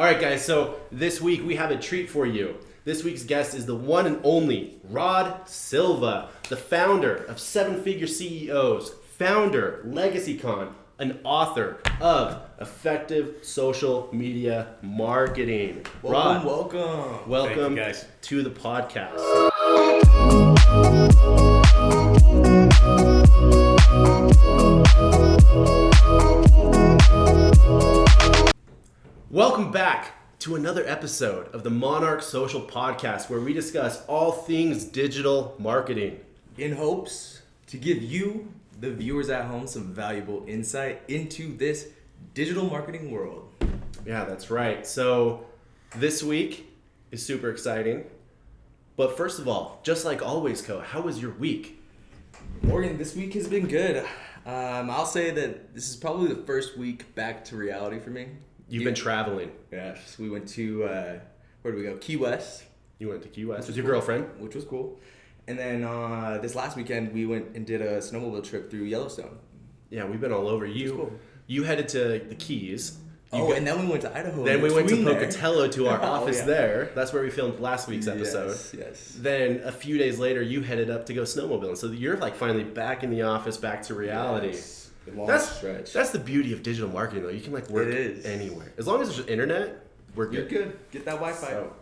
All right, guys, so this week we have a treat for you. This week's guest is the one and only Rod Silva, the founder of Seven Figure CEOs, founder, LegacyCon, an author of Effective Social Media Marketing. Welcome. Welcome Thank you, guys. to the podcast. Welcome back to another episode of the Monarch Social Podcast, where we discuss all things digital marketing. In hopes to give you, the viewers at home, some valuable insight into this digital marketing world. Yeah, that's right. So this week is super exciting. But first of all, just like always, how was your week? Morgan, this week has been good. I'll say that this is probably the first week back to reality for me. You've been traveling. Yes, we went to, where did we go? Key West. You went to Key West with Which was your cool. girlfriend? Which was cool. And then this last weekend, we went and did a snowmobile trip through Yellowstone. Yeah, we've been all over. Cool. You headed to the Keys. And then we went to Idaho. Then we went to there. Pocatello to our office yeah. there. That's where we filmed last week's episode. Yes. Then a few days later, you headed up to go snowmobiling. So you're like finally back in the office, back to reality. Yes. A long That's stretch. That's the beauty of digital marketing, though. You can like work It is. anywhere as long as there's internet. We're good. You're good. Get that Wi-Fi. So,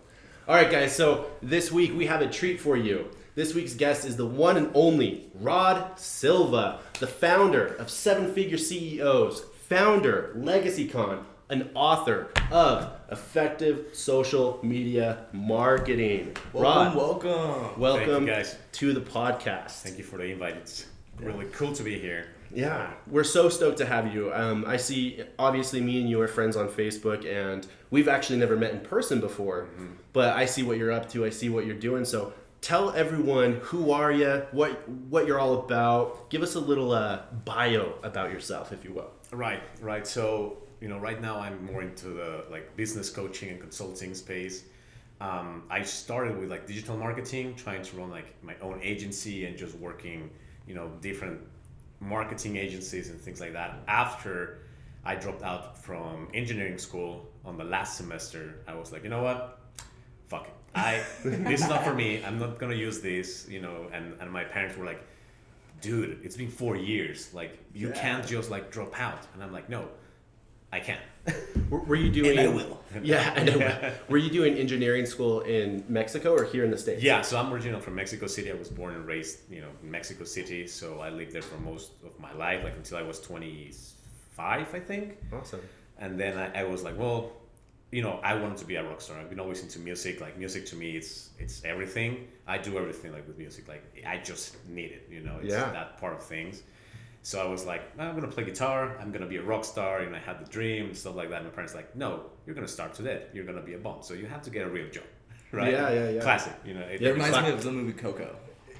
all right, guys. So this week we have a treat for you. This week's guest is the one and only Rod Silva, the founder of Seven Figure CEOs, founder, LegacyCon, an author of Effective Social Media Marketing. Rod, Welcome. welcome Thank you, guys. to the podcast. Thank you for the invite. It's really cool to be here. Yeah, we're so stoked to have you. I see, obviously, me and you are friends on Facebook, and we've actually never met in person before, but I see what you're up to. I see what you're doing. So tell everyone, who are you, what you're all about. Give us a little bio about yourself, if you will. Right. So, right now I'm more into the business coaching and consulting space. I started with digital marketing, trying to run my own agency and just working, different marketing agencies and things like that. After I dropped out from engineering school on the last semester, I was like, you know what? Fuck it. This is not for me. I'm not gonna use this, and my parents were like, dude, it's been 4 years. You can't just drop out. And I'm like, no, I can't. Were you doing? And I will. Yeah, and I will. Were you doing engineering school in Mexico or here in the States? Yeah, so I'm original from Mexico City. I was born and raised, in Mexico City. So I lived there for most of my life, until I was 25, I think. Awesome. And then I was like, well, I wanted to be a rock star. I've been always into music. Music to me, it's everything. I do everything with music. I just need it. It's that part of things. So I was like, I'm going to play guitar. I'm going to be a rock star. I had the dream and stuff like that. And my parents like, no, you're going to start today. You're going to be a bum. So you have to get a real job. Right? Yeah. Classic. It reminds me of the movie Coco.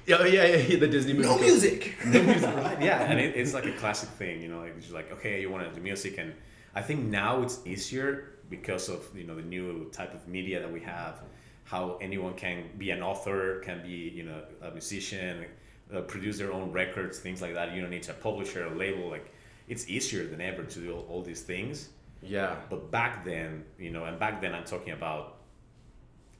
Yeah, the Disney movie. No music. Right? Yeah. And it's like a classic thing, it's just okay, you want to do music. And I think now it's easier because of, the new type of media that we have, how anyone can be an author, can be, a musician, produce their own records, things like that. You don't need a publisher, a label. It's easier than ever to do all these things. Yeah. But back then, and back then I'm talking about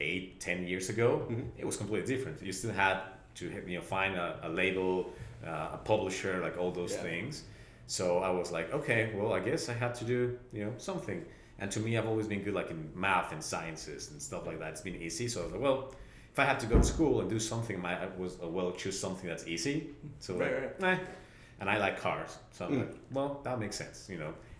8-10 years ago, it was completely different. You still had to find a label, a publisher, all those things. So I was like, okay, well, I guess I had to do something. And to me, I've always been good in math and sciences and stuff like that. It's been easy. So I was like, well, if I had to go to school and do something, I was choose something that's easy. So right. And I like cars, so I'm like, well, that makes sense.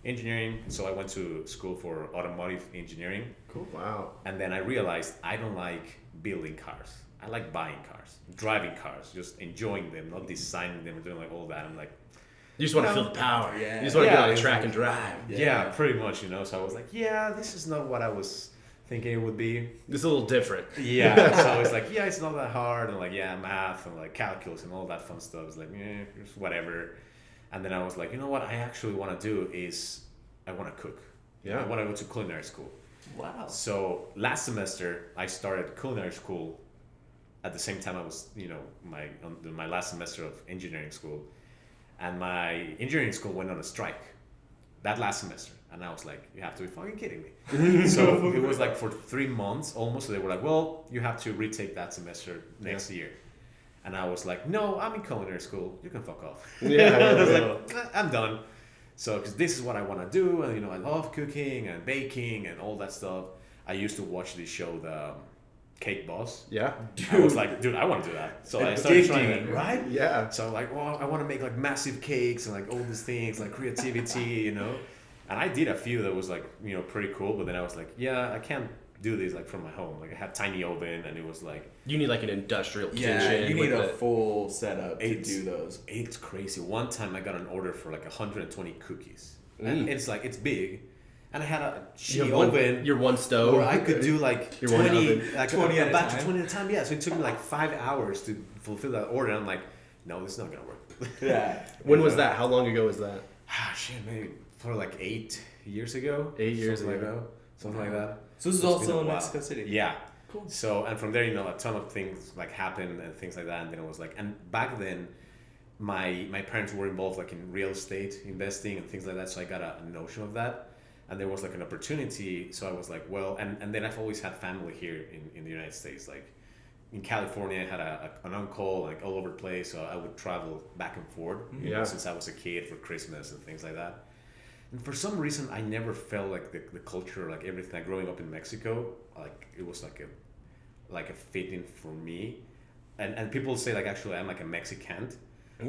Engineering. So I went to school for automotive engineering. Cool. Wow. And then I realized I don't like building cars. I like buying cars, driving cars, just enjoying them, not designing them or doing all that. I'm like, you just want to feel the power. Yeah. You just want to get on the track and drive. Yeah, pretty much. So I was like, this is not what I was thinking it would be. It's a little different. Yeah. So I was like, it's not that hard, and math and calculus and all that fun stuff. It's just whatever. And then I was like, you know what I actually want to do is I want to cook. Yeah. I want to go to culinary school. Wow. So last semester I started culinary school. At the same time I was, my last semester of engineering school, and my engineering school went on a strike that last semester. And I was like, you have to be fucking kidding me. So it was like for 3 months almost. So they were like, well, you have to retake that semester next year. And I was like, no, I'm in culinary school. You can fuck off. Yeah, I was like, I'm done. So, because this is what I want to do. And, I love cooking and baking and all that stuff. I used to watch this show, the Cake Boss. Yeah. I was like, dude, I want to do that. So I started trying it, right? Yeah. So I'm like, well, I want to make like massive cakes and like all these things, like creativity, And I did a few that was like, pretty cool. But then I was like, yeah, I can't do these like from my home. Like I had tiny oven and it was like. You need like an industrial kitchen. Yeah, you need a full setup to do those. It's crazy. One time I got an order for like 120 cookies. And it's big. And I had a shitty oven. Your one stove. Where I could do like 20 at a time. 20 at a time. Yeah, so it took me like 5 hours to fulfill that order. And I'm like, no, this is not gonna work. Yeah. When was that? How long ago was that? Shit, maybe for like 8 years ago. 8 years ago. Something like that. So this is also in Mexico City. Yeah. Cool. So and from there, a ton of things like happened and things like that. And then it was like, and back then, my parents were involved like in real estate investing and things like that. So I got a notion of that. And there was like an opportunity, so I was like, well, and then I've always had family here in the United States. Like in California, I had an uncle like all over the place, so I would travel back and forth since I was a kid for Christmas and things like that. And for some reason, I never felt like the culture, like everything. Like growing up in Mexico, like it was like a fitting for me. And people say like actually I'm like a Mexican,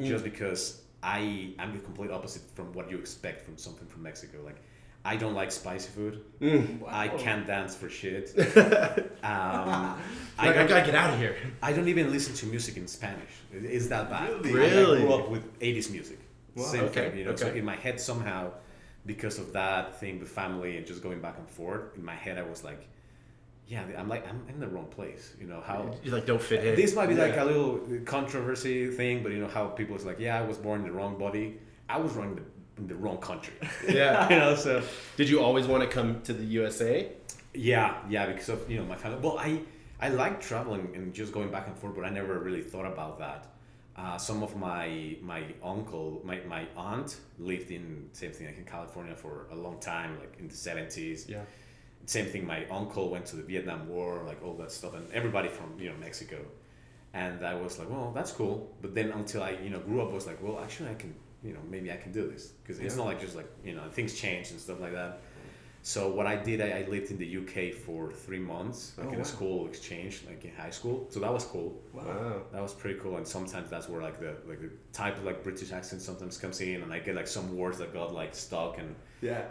just because I'm the complete opposite from what you expect from something from Mexico. Like I don't like spicy food. Wow. I can't dance for shit. I gotta get out of here. I don't even listen to music in Spanish. It's that bad. Really? I grew up with 80s music. Wow. Same Okay, thing, So okay. in my head somehow, because of that thing with family and just going back and forth, in my head I was like, yeah, I'm in the wrong place. How You like don't fit in. this might be like a little controversy thing, but how people is like, yeah, I was born in the wrong body. I was born in the wrong country. Yeah. So Did you always want to come to the USA? yeah, because of my family. Well, I like traveling and just going back and forth, but I never really thought about that. Some of my uncle, my aunt lived in same thing like in California for a long time, like in the 70s. Yeah. Same thing. My uncle went to the Vietnam War, like all that stuff, and everybody from Mexico. And I was like, well, that's cool. But then until I grew up, I was like, well, actually, I can maybe I can do this because it's not like just like things change and stuff like that. So what I did, I lived in the UK for 3 months, like in a school exchange, like in high school. So that was cool. Wow. That was pretty cool. And sometimes that's where like the type of like British accent sometimes comes in, and I get like some words that got like stuck. And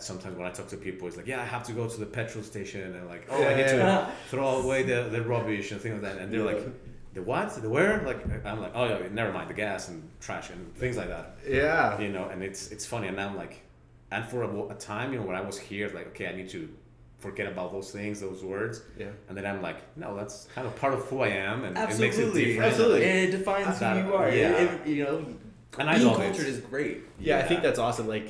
sometimes when I talk to people, it's like, yeah, I have to go to the petrol station, and like, I need to throw away the rubbish and things like that. And they're like, the what? The where? Like I'm like, oh yeah, never mind, the gas and trash and things like that. Yeah. And it's funny, and now I'm like. And for a time, when I was here, like, okay, I need to forget about those things, those words. Yeah. And then I'm like, no, that's kind of part of who I am, and Absolutely. it makes it different. Absolutely. And it defines who you are. Yeah. And I being love cultured it. is great. Yeah, I think that's awesome. Like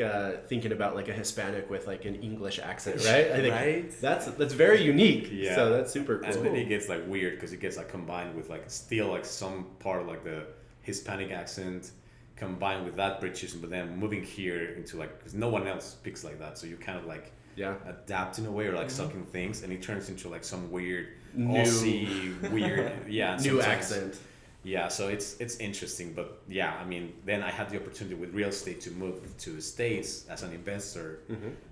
thinking about like a Hispanic with like an English accent, right? I think that's very unique. Yeah. So that's super cool. And then it gets like weird because it gets like combined with like still like some part of like the Hispanic accent combined with that British, but then moving here into like because no one else speaks like that, so you kind of like adapt in a way or like sucking things, and it turns into like some weird Aussie weird new accent. Yeah, so it's interesting, but yeah, I mean, then I had the opportunity with real estate to move to the States as an investor.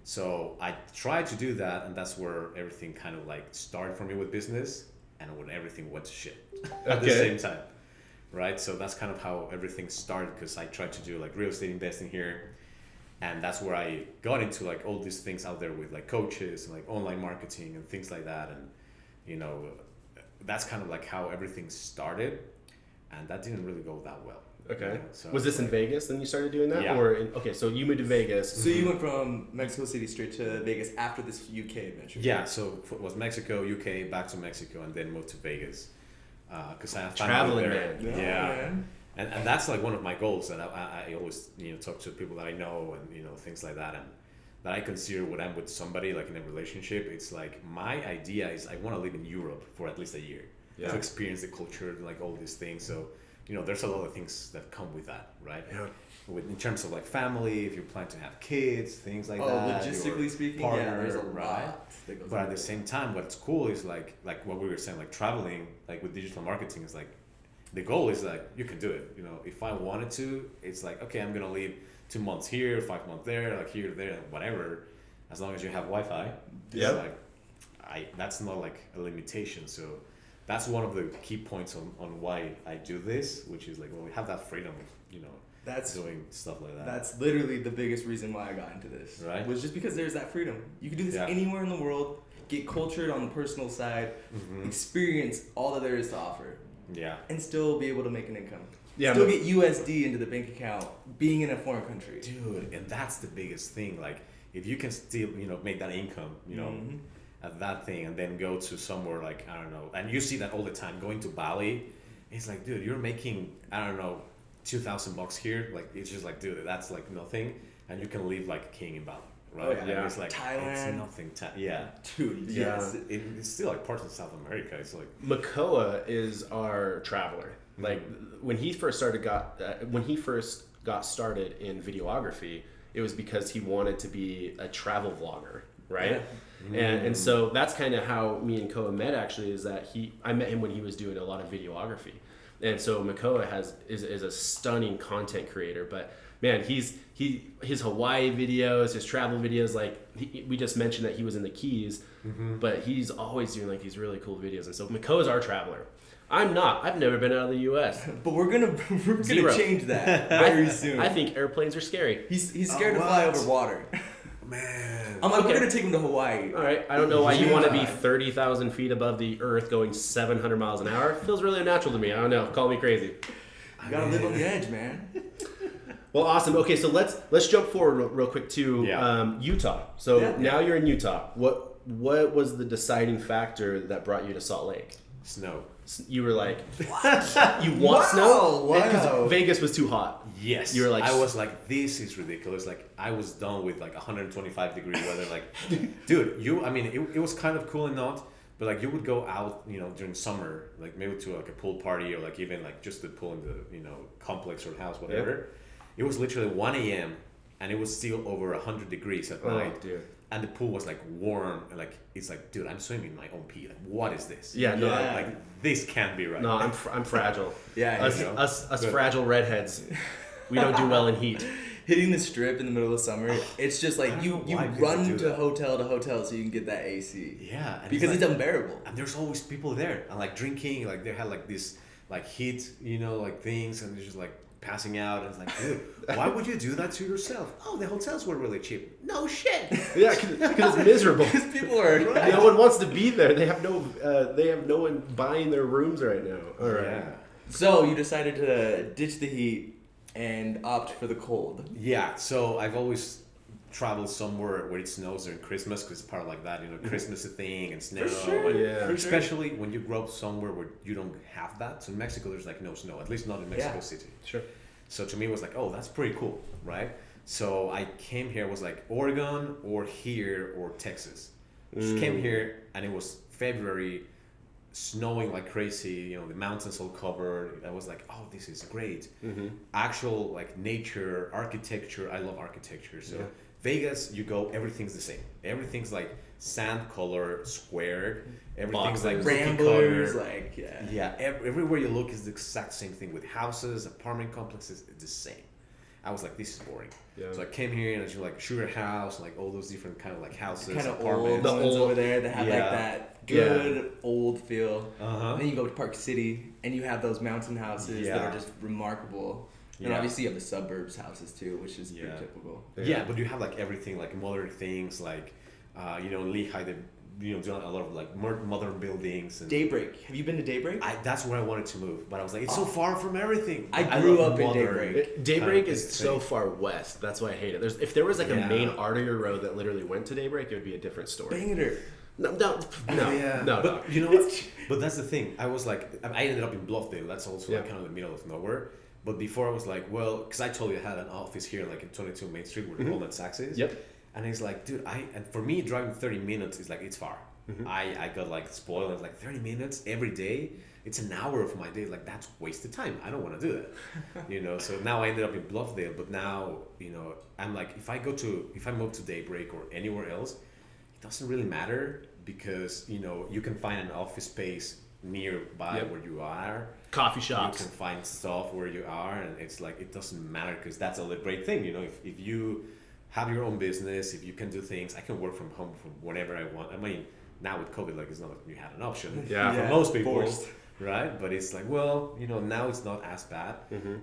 So I tried to do that, and that's where everything kind of like started for me with business, and when everything went to shit at the same time. Right, so that's kind of how everything started because I tried to do like real estate investing here, and that's where I got into like all these things out there with like coaches and like online marketing and things like that, and that's kind of like how everything started, and that didn't really go that well. Okay. So was this in Vegas then you started doing that? Yeah. Okay, so you moved to Vegas. So you went from Mexico City straight to Vegas after this UK adventure? Yeah, so it was Mexico, UK, back to Mexico, and then moved to Vegas. Because I have traveling there. man. Yeah. And that's like one of my goals that I always talk to people that I know and things like that, and that I consider when I'm with somebody like in a relationship, it's like my idea is I want to live in Europe for at least a year to experience the culture, like all these things. So there's a lot of things that come with that, right? Yeah. in terms of like family, if you plan to have kids, things like that. Logistically your speaking, partner, there's a right? lot that goes But at into the it. same time, what's cool is like what we were saying, like traveling, like with digital marketing is like, the goal is like, you can do it. You know, if I wanted to, it's like, okay, I'm gonna leave 2 months here, 5 months there, like here, there, whatever. As long as you have Wi-Fi, Yep. like, that's not like a limitation. So that's one of the key points on why I do this, which is like, well, we have that freedom of, you know, That's doing stuff like that. That's literally the biggest reason why I got into this. Right. Was just because there's that freedom. You can do this Yeah. anywhere in the world, get cultured on the personal side, experience all that there is to offer, Yeah. and still be able to make an income. Yeah, Still but- get USD into the bank account, being in a foreign country. Dude, and that's the biggest thing. Like, if you can still, you know, make that income, you know, at that thing, and then go to somewhere like, I don't know, and you see that all the time, going to Bali, it's like, dude, you're making, I don't know, $2,000 here. Like, it's just like, dude, that's like nothing, and you can live like a king in Bali, right? Oh, yeah. And it's like, Thailand. it's nothing. Yeah. Dude, Yeah. yes. It's still like parts of South America. It's like, Makoa is our traveler. Like when he first got started in videography, it was because he wanted to be a travel vlogger, right? And so that's kind of how me and Koa met. Actually, is that I met him when he was doing a lot of videography, and so Makoa is a stunning content creator. But man, his Hawaii videos, his travel videos, like we just mentioned that he was in the Keys, but he's always doing like these really cool videos. And so Makoa's our traveler. I'm not. I've never been out of the U.S. But we're gonna Zero. change that very soon. I think airplanes are scary. He's scared to fly what? over water. man. I'm like, Okay. we're gonna take him to Hawaii. All right. I don't know why you want to be Yeah. 30,000 feet above the earth going 700 miles an hour. Feels really unnatural to me. I don't know. Call me crazy. You gotta live on the edge, man. Well, awesome. Okay, so let's jump forward real quick to Yeah. Utah. So Yeah. now you're in Utah. What was the deciding factor that brought you to Salt Lake? Snow. You were like, you want snow? Wow. Because Vegas was too hot. Yes. You were like, I was like, this is ridiculous. Like, I was done with like 125 degree weather. Like, dude, I mean, it was kind of cool and not, but like you would go out, you know, during summer, like maybe to like a pool party or like even like just the pool in the, you know, complex or house, whatever. It was literally 1 a.m. and it was still over 100 degrees at night. dude. And the pool was like warm and like, it's like, dude, I'm swimming in my own pee. Like, what is this? Yeah, no, Yeah. Like, this can't be right. No, I'm fragile. Yeah, us, you know. us Good. fragile redheads. We don't do well in heat. Hitting the strip in the middle of summer, it's just like I you don't know why people run do to that. hotel so you can get that AC. Yeah. And Because like, it's unbearable. and there's always people there and like drinking, like they had like this like heat, you know, like things, and they're just like passing out, and it's like, dude, why would you do that to yourself? Oh, the hotels were really cheap. No shit. Yeah, because it's miserable. Because people are No one wants to be there. They have no one buying their rooms right now. All right. Yeah. So you decided to ditch the heat and opt for the cold. Yeah, so I've always traveled somewhere where it snows during Christmas, because it's part of like that, you know, Christmas a thing and snow. sure. and Yeah. especially when you grow up somewhere where you don't have that. So in Mexico, there's like no snow, at least not in Mexico Yeah. City. Sure. So to me, it was like, oh, that's pretty cool, right? So I came here, was like Oregon or here or Texas. Just came here, and it was February, snowing like crazy, you know, the mountains all covered. I was like, oh, this is great. Actual like nature, architecture. I love architecture. So Yeah. Vegas, you go, everything's the same. Everything's like sand color, squared. Everything's like Boxes. cookie Ramblers, cutter. like, yeah. Yeah, everywhere you look is the exact same thing with houses, apartment complexes, it's the same. I was like, this is boring. Yeah. So I came here and I was like Sugar House, like all those different kind of like houses, Kind of old apartments. The ones old- over there that have Yeah. like that good old feel. Uh-huh. Then you go to Park City and you have those mountain houses that Yeah. are just remarkable. And Yeah. obviously you have the suburbs houses too, which is pretty Yeah. typical. Yeah, but you have like everything, like modern things, like you know, Lehigh, they do a lot of like modern buildings. And Daybreak. Have you been to Daybreak? that's where I wanted to move, but I was like, it's so far from everything. I grew love up in modern Daybreak. Daybreak kind of is so thing. far west. That's why I hate it. If there was like a Yeah. main artery road that literally went to Daybreak, it would be a different story. Bangor. No, Yeah. no. But you know what? But that's the thing. I was like, I ended up in Bluffdale. That's also like Yeah. kind of the middle of nowhere. But before I was like, well, because I told you I had an office here, like in 22 Main Street, where the Walnut Sachs is. Yep. And he's like, dude, and for me, driving 30 minutes is like, it's far. I got like spoiled. I was like 30 minutes every day. It's an hour of my day. Like that's wasted time. I don't want to do that. So now I ended up in Bluffdale, but now, I'm like, if I move to Daybreak or anywhere else, it doesn't really matter because, you can find an office space nearby where you are. Coffee shops. You can find stuff where you are, and it's like, it doesn't matter because that's a great thing. If you have your own business, if you can do things, I can work from home from whenever I want. I mean, now with COVID, like it's not like you had an option for most people. Forced. Right, but it's like, well, now it's not as bad.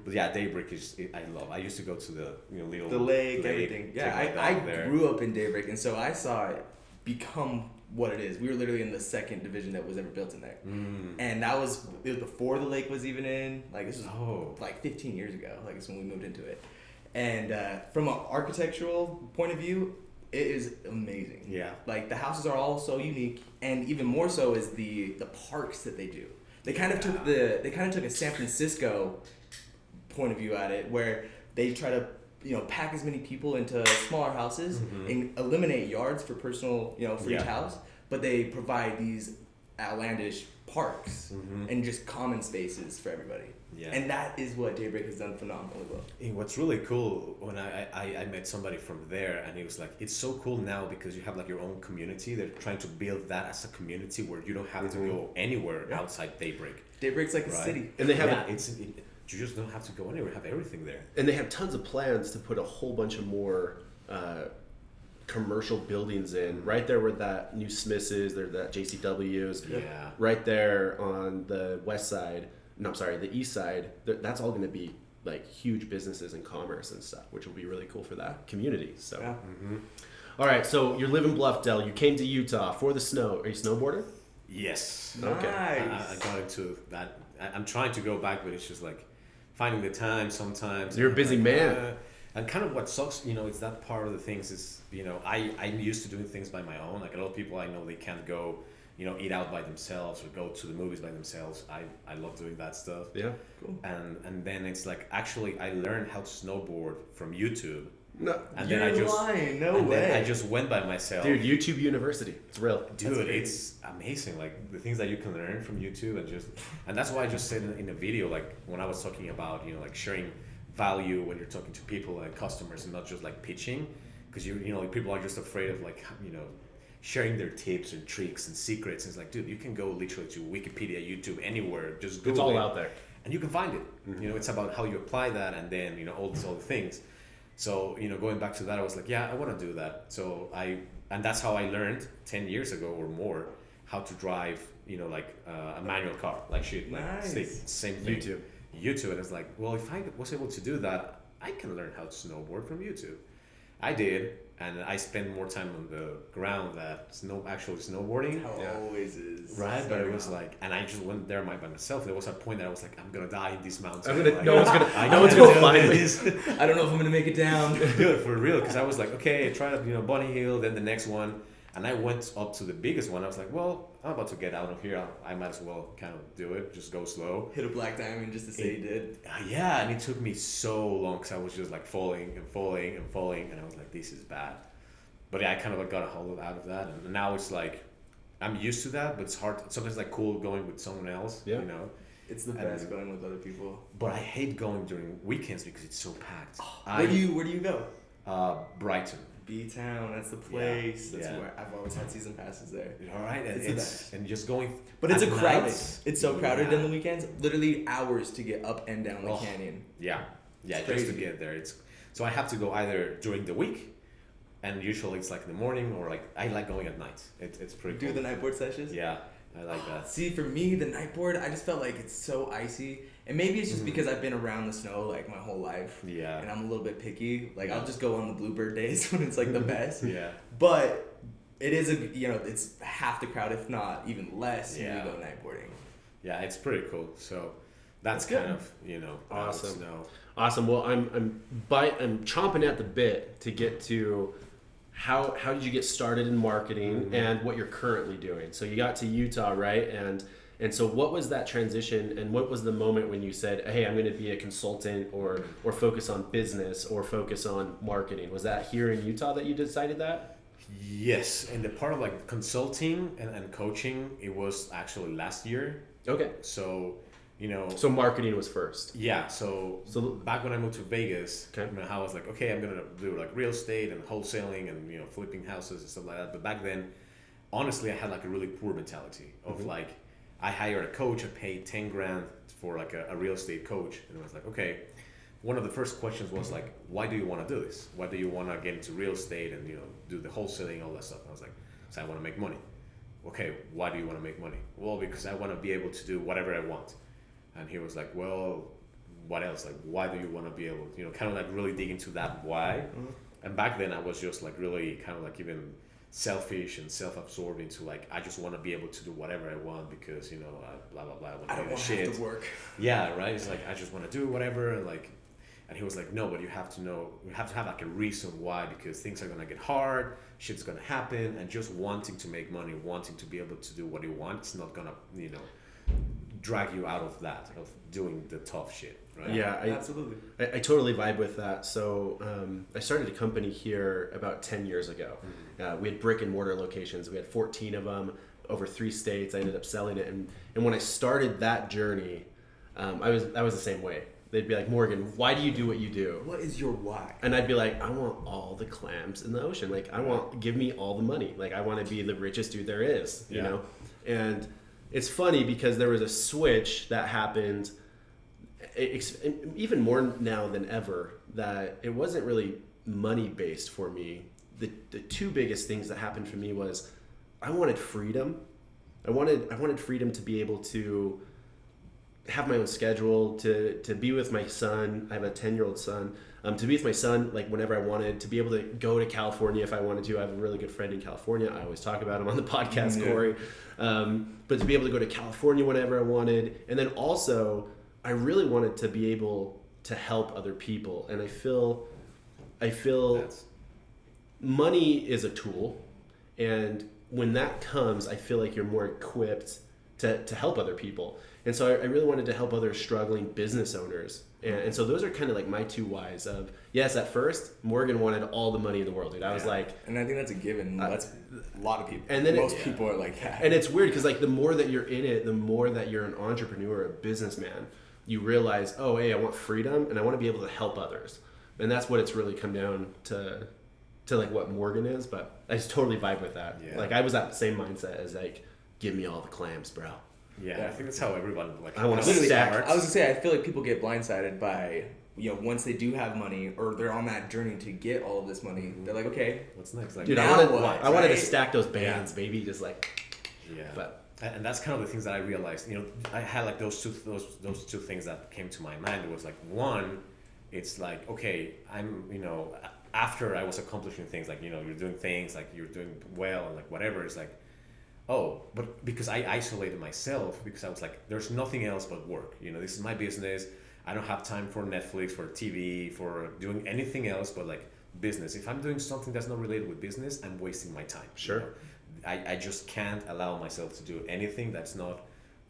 But yeah, Daybreak I love. I used to go to the little the lake, everything. Yeah, I grew up in Daybreak, and so I saw it become what it is. We were literally in the second division that was ever built in there, and it was before the lake was even in. Like this was like 15 years ago. Like it's when we moved into it, and from an architectural point of view, it is amazing. Yeah, like the houses are all so unique, and even more so is the parks that they do. They kind of took a San Francisco point of view at it, where they try to pack as many people into smaller houses and eliminate yards for personal for each house, but they provide these outlandish parks and just common spaces for everybody. Yeah. And that is what Daybreak has done phenomenally well. And what's really cool when I met somebody from there, and he was like, it's so cool now because you have like your own community. They're trying to build that as a community where you don't have to go anywhere outside Daybreak. Daybreak's like a city. And they have you just don't have to go anywhere. Have everything there. And they have tons of plans to put a whole bunch of more commercial buildings in. Right there where that new Smith's is, there that JCW's. Yeah. Right there on the west side. No, I'm sorry, the east side. That's all going to be like huge businesses and commerce and stuff, which will be really cool for that community. So, all right. So you're living Bluffdale. You came to Utah for the snow. Are you snowboarding? Yes. Okay. I got into that. I'm trying to go back, but it's just like finding the time sometimes. You're a busy man. And kind of what sucks, it's that part of the things is, I'm used to doing things by my own. Like a lot of people I know, they can't go, eat out by themselves or go to the movies by themselves. I love doing that stuff. Yeah, cool. And then it's like, actually, I learned how to snowboard from YouTube. No, and then I just went by myself. Dude, YouTube University. It's real. Dude, it's amazing. Like the things that you can learn from YouTube and that's why I just said in a video, like when I was talking about, like sharing value when you're talking to people like customers and not just like pitching, because people are just afraid of like, sharing their tips and tricks and secrets. And it's like, dude, you can go literally to Wikipedia, YouTube, anywhere. Just Google It's all out there. And you can find it. It's about how you apply that and then, all these other things. So, going back to that, I was like, yeah, I want to do that. So and that's how I learned 10 years ago or more how to drive, a manual car. Like shit, nice. Same thing. YouTube. And it's like, well, if I was able to do that, I can learn how to snowboard from YouTube. I did. And I spend more time on the ground than actually snowboarding. How it always is. Right, but it was like, and I just went there by myself. There was a point that I was like, I'm gonna die in these mountains. No one's gonna find me. I don't know if I'm gonna make it down. Dude, for real, because I was like, okay, I tried, Bunny Hill, then the next one, and I went up to the biggest one. I was like, well, I'm about to get out of here. I might as well kind of do it. Just go slow. Hit a black diamond just to say you did. Yeah, and it took me so long because I was just like falling, and I was like, this is bad. But yeah, I kind of like got a hold out of that, and now it's like I'm used to that, but it's hard. Sometimes like cool going with someone else. Yeah. It's the best going with other people. But I hate going during weekends because it's so packed. Where do you go? Brighton. B-Town, that's the place. That's where I've always had season passes there. All right, and just going. But it's crowded. It's so crowded on the weekends. Literally hours to get up and down the canyon. Yeah, just to get there. So I have to go either during the week, and usually it's like in the morning, or like I like going at night. It's pretty. Do cool. the night board sessions? Yeah, I like that. See, for me, the night board, I just felt like it's so icy. And maybe it's just because I've been around the snow like my whole life. Yeah. And I'm a little bit picky. Like I'll just go on the bluebird days when it's like the best. Yeah. But it is it's half the crowd, if not even less, when you go night boarding. Yeah, it's pretty cool. So that's kind of awesome. Snow. Awesome. Well, I'm chomping at the bit to get to how did you get started in marketing and what you're currently doing. So you got to Utah, right? And so what was that transition, and what was the moment when you said, hey, I'm going to be a consultant or focus on business or focus on marketing? Was that here in Utah that you decided that? Yes, and the part of like consulting and coaching, it was actually last year. Okay. So, So marketing was first. yeah. So back when I moved to Vegas, Okay. I was like, okay, I'm gonna do like real estate and wholesaling and flipping houses and stuff like that. But back then, honestly, I had like a really poor mentality of like, I hired a coach, I paid 10 grand for like a real estate coach, and I was like, okay. One of the first questions was like, why do you want to do this? Why do you want to get into real estate and do the wholesaling, all that stuff? And I was like, so I want to make money. Okay, why do you want to make money? Well, because I want to be able to do whatever I want. And he was like, well, what else? Like, why do you want to be able, kind of like really dig into that why? And back then I was just like really kind of like even selfish and self-absorbed into like, I just want to be able to do whatever I want because, blah, blah, blah. I don't want to have to work. Yeah, right? It's like, I just want to do whatever. And he was like, no, but you have to have like a reason why, because things are going to get hard, shit's going to happen, and just wanting to make money, wanting to be able to do what you want, it's not going to, drag you out of that, of doing the tough shit, right? Yeah, Absolutely. I totally vibe with that. So I started a company here about 10 years ago. We had brick and mortar locations. We had 14 of them over 3 states. I ended up selling it. And when I started that journey, I was the same way. They'd be like, Morgan, why do you do what you do? What is your why? And I'd be like, I want all the clams in the ocean. Like, give me all the money. Like, I want to be the richest dude there is, you know? And it's funny because there was a switch that happened even more now than ever, that it wasn't really money based for me. The 2 biggest things that happened for me was I wanted freedom. I wanted freedom to be able to have my own schedule, to be with my son. I have a 10-year-old son. To be with my son like whenever I wanted, to be able to go to California if I wanted to. I have a really good friend in California. I always talk about him on the podcast, Corey. But to be able to go to California whenever I wanted. And then also, I really wanted to be able to help other people. And I feel money is a tool. And when that comes, I feel like you're more equipped to help other people. And so I really wanted to help other struggling business owners. And so those are kind of like my 2 whys of, yes, at first, Morgan wanted all the money in the world, dude. I was like... And I think that's a given. That's a lot of people. And then most people are like that. And it's weird because like the more that you're in it, the more that you're an entrepreneur, a businessman, you realize, oh, hey, I want freedom and I want to be able to help others. And that's what it's really come down to like what Morgan is. But I just totally vibe with that. Yeah. Like I was that same mindset as like, give me all the clams, bro. Yeah, I think that's how everyone like. I want to literally. stack. I was gonna say, I feel like people get blindsided by once they do have money or they're on that journey to get all of this money. They're like, okay, what's next? Like, dude, now I wanted to stack those bands, baby, just like. Yeah. But and that's kind of the things that I realized. I had like those two things that came to my mind. It was like, one, it's like, okay, I'm after I was accomplishing things, like you're doing things like you're doing well and like whatever. It's like, oh, but because I isolated myself because I was like, there's nothing else but work. This is my business. I don't have time for Netflix, for TV, for doing anything else but like business. If I'm doing something that's not related with business, I'm wasting my time. Sure. I just can't allow myself to do anything that's not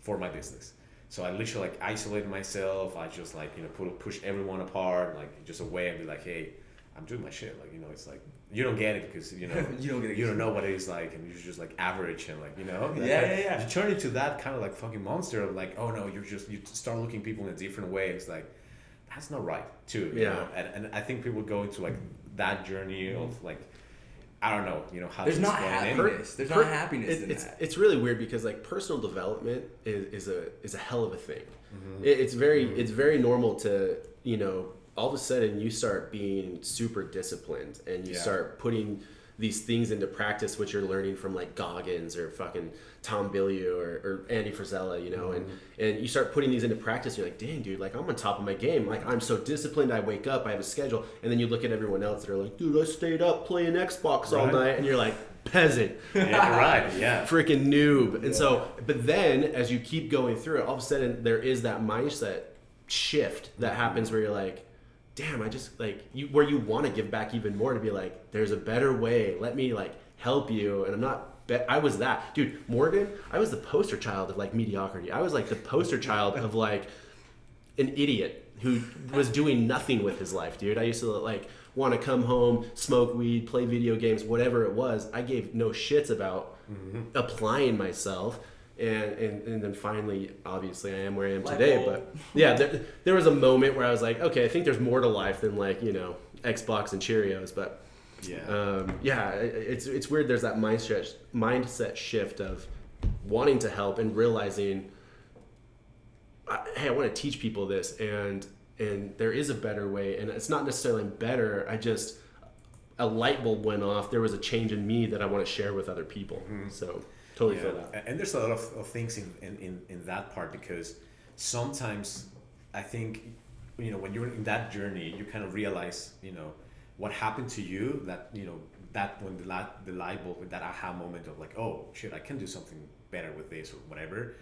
for my business. So I literally like isolated myself. I just like, push everyone apart, like just away and be like, hey, I'm doing my shit. Like, it's like, you don't get it because, you don't get it. You don't know what it is like, and you're just like average and like, Yeah. You turn into that kind of like fucking monster of like, oh no, you start looking people in a different way. It's like, that's not right too. And I think people go into like that journey of like, I don't know, how there's to not explain happiness. it. There's not happiness in that. It's really weird because like personal development is a hell of a thing. It's very normal to, all of a sudden you start being super disciplined and you start putting these things into practice, which you're learning from like Goggins or fucking Tom Bilyeu or Andy Frisella, and you start putting these into practice. You're like, dang, dude, like I'm on top of my game. Like I'm so disciplined. I wake up, I have a schedule. And then you look at everyone else that are like, dude, I stayed up playing Xbox all night. And you're like, peasant. Yeah, right. Yeah. Freaking noob. And so, but then as you keep going through it, all of a sudden there is that mindset shift that happens where you're like, damn, I just like where you want to give back even more to be like, there's a better way. Let me like help you. And I'm not, I was that dude, Morgan. I was the poster child of like mediocrity. I was like the poster child of like an idiot who was doing nothing with his life, dude. I used to like want to come home, smoke weed, play video games, whatever it was. I gave no shits about applying myself. And then finally, obviously, I am where I am today. But yeah, there was a moment where I was like, okay, I think there's more to life than like, Xbox and Cheerios. But it's weird. There's that mindset shift of wanting to help and realizing, hey, I want to teach people this, and there is a better way, and it's not necessarily better. A light bulb went off. There was a change in me that I want to share with other people. So totally feel that. And there's a lot of things in that part, because sometimes I think, when you're in that journey, you kind of realize, what happened to you, that, that when the light bulb, that aha moment of like, oh shit, I can do something better with this or whatever.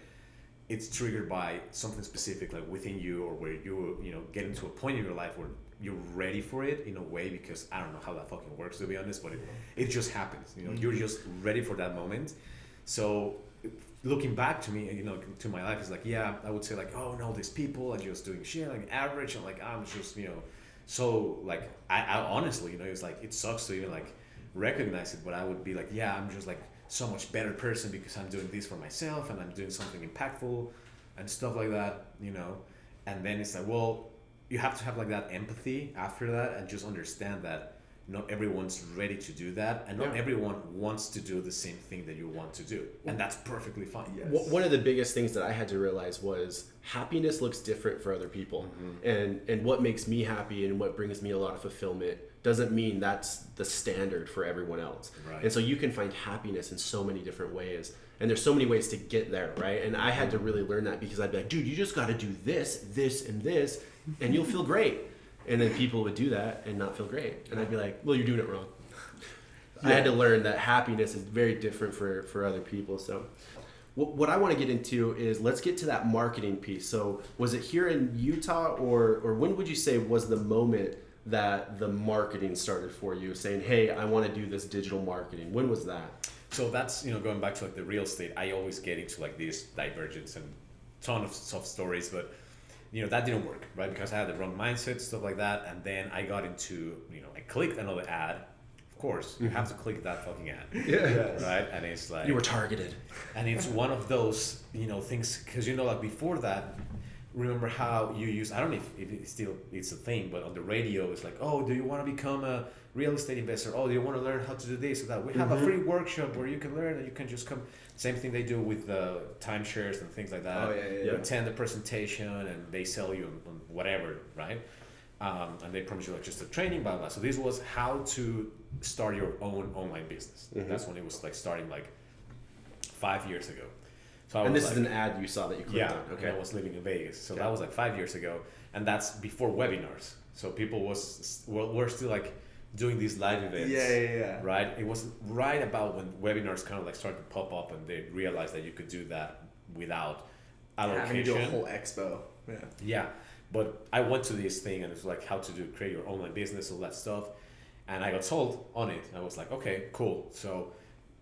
It's triggered by something specific, like within you, or where you get into a point in your life where you're ready for it in a way, because I don't know how that fucking works, to be honest, but it just happens. You're just ready for that moment. So looking back to me, to my life, is like, yeah, I would say like, oh no, these people are just doing shit, like average, and like I'm just, so like I honestly, it's like it sucks to even like recognize it, but I would be like, yeah, I'm just like so much better person because I'm doing this for myself and I'm doing something impactful and stuff like that, and then it's like, well, you have to have like that empathy after that and just understand that not everyone's ready to do that, and not everyone wants to do the same thing that you want to do, and that's perfectly fine. Yes. One of the biggest things that I had to realize was happiness looks different for other people, and what makes me happy and what brings me a lot of fulfillment doesn't mean that's the standard for everyone else. Right. And so you can find happiness in so many different ways, and there's so many ways to get there, right? And I had to really learn that, because I'd be like, dude, you just got to do this, this, and this, and you'll feel great. And then people would do that and not feel great. And I'd be like, well, you're doing it wrong. I had to learn that happiness is very different for other people. So what I want to get into is, let's get to that marketing piece. So was it here in Utah, or when would you say was the moment that the marketing started for you, saying, hey, I want to do this digital marketing? When was that? So that's, going back to like the real estate, I always get into like this divergence and ton of soft stories, but that didn't work, right? Because I had the wrong mindset, stuff like that. And then I got into, I clicked another ad. Of course, you have to click that fucking ad. Yes. Right? And it's like, you were targeted. And it's one of those, things, because, like before that, remember how you use, I don't know if it's a thing, but on the radio, it's like, oh, do you want to become a real estate investor? Oh, do you want to learn how to do this or that? We have a free workshop where you can learn, and you can just come. Same thing they do with timeshares and things like that. Oh, yeah. You attend the presentation and they sell you on whatever, right? And they promise you like just a training, blah, blah. So this was how to start your own online business. That's when it was like starting like 5 years ago. So and this is an ad you saw that you clicked on. Okay. I was living in Vegas. So that was like 5 years ago. And that's before webinars. So people were still like doing these live events. Yeah. Right? It was right about when webinars kind of like started to pop up, and they realized that you could do that without allocation. Having to do a whole expo. Yeah. But I went to this thing, and it's like how to create your online business, all that stuff. And I got sold on it. I was like, okay, cool. So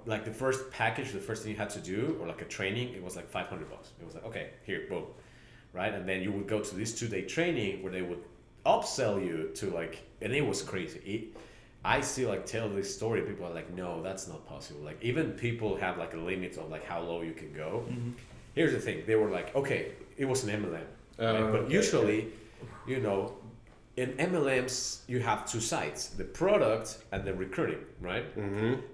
like the first package, the first thing you had to do, or like a training, it was like $500. It was like, okay, here, boom. Right? And then you would go to this 2-day training where they would upsell you to like, and it was crazy. I still like tell this story. People are like, no, that's not possible. Like even people have like a limit of like how low you can go. Here's the thing. They were like, okay, it was an MLM. Right? But usually, in MLMs, you have two sides, the product and the recruiting, right?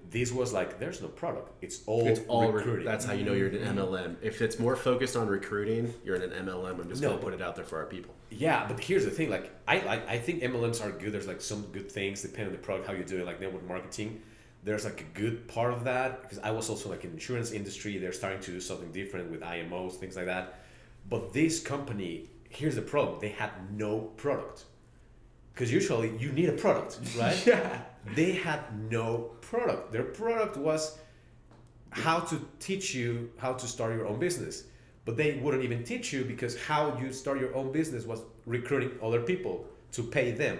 This was like, there's no product. It's all recruiting. That's how you know you're in an MLM. If it's more focused on recruiting, you're in an MLM. I'm just going to put it out there for our people. Yeah, but here's the thing. Like, I think MLMs are good. There's like some good things depending on the product, how you do it, like network marketing. There's like a good part of that, because I was also like in the insurance industry. They're starting to do something different with IMOs, things like that. But this company, here's the problem. They had no product. Because usually you need a product, right? Yeah. They had no product. Their product was how to teach you how to start your own business. But they wouldn't even teach you, because how you start your own business was recruiting other people to pay them.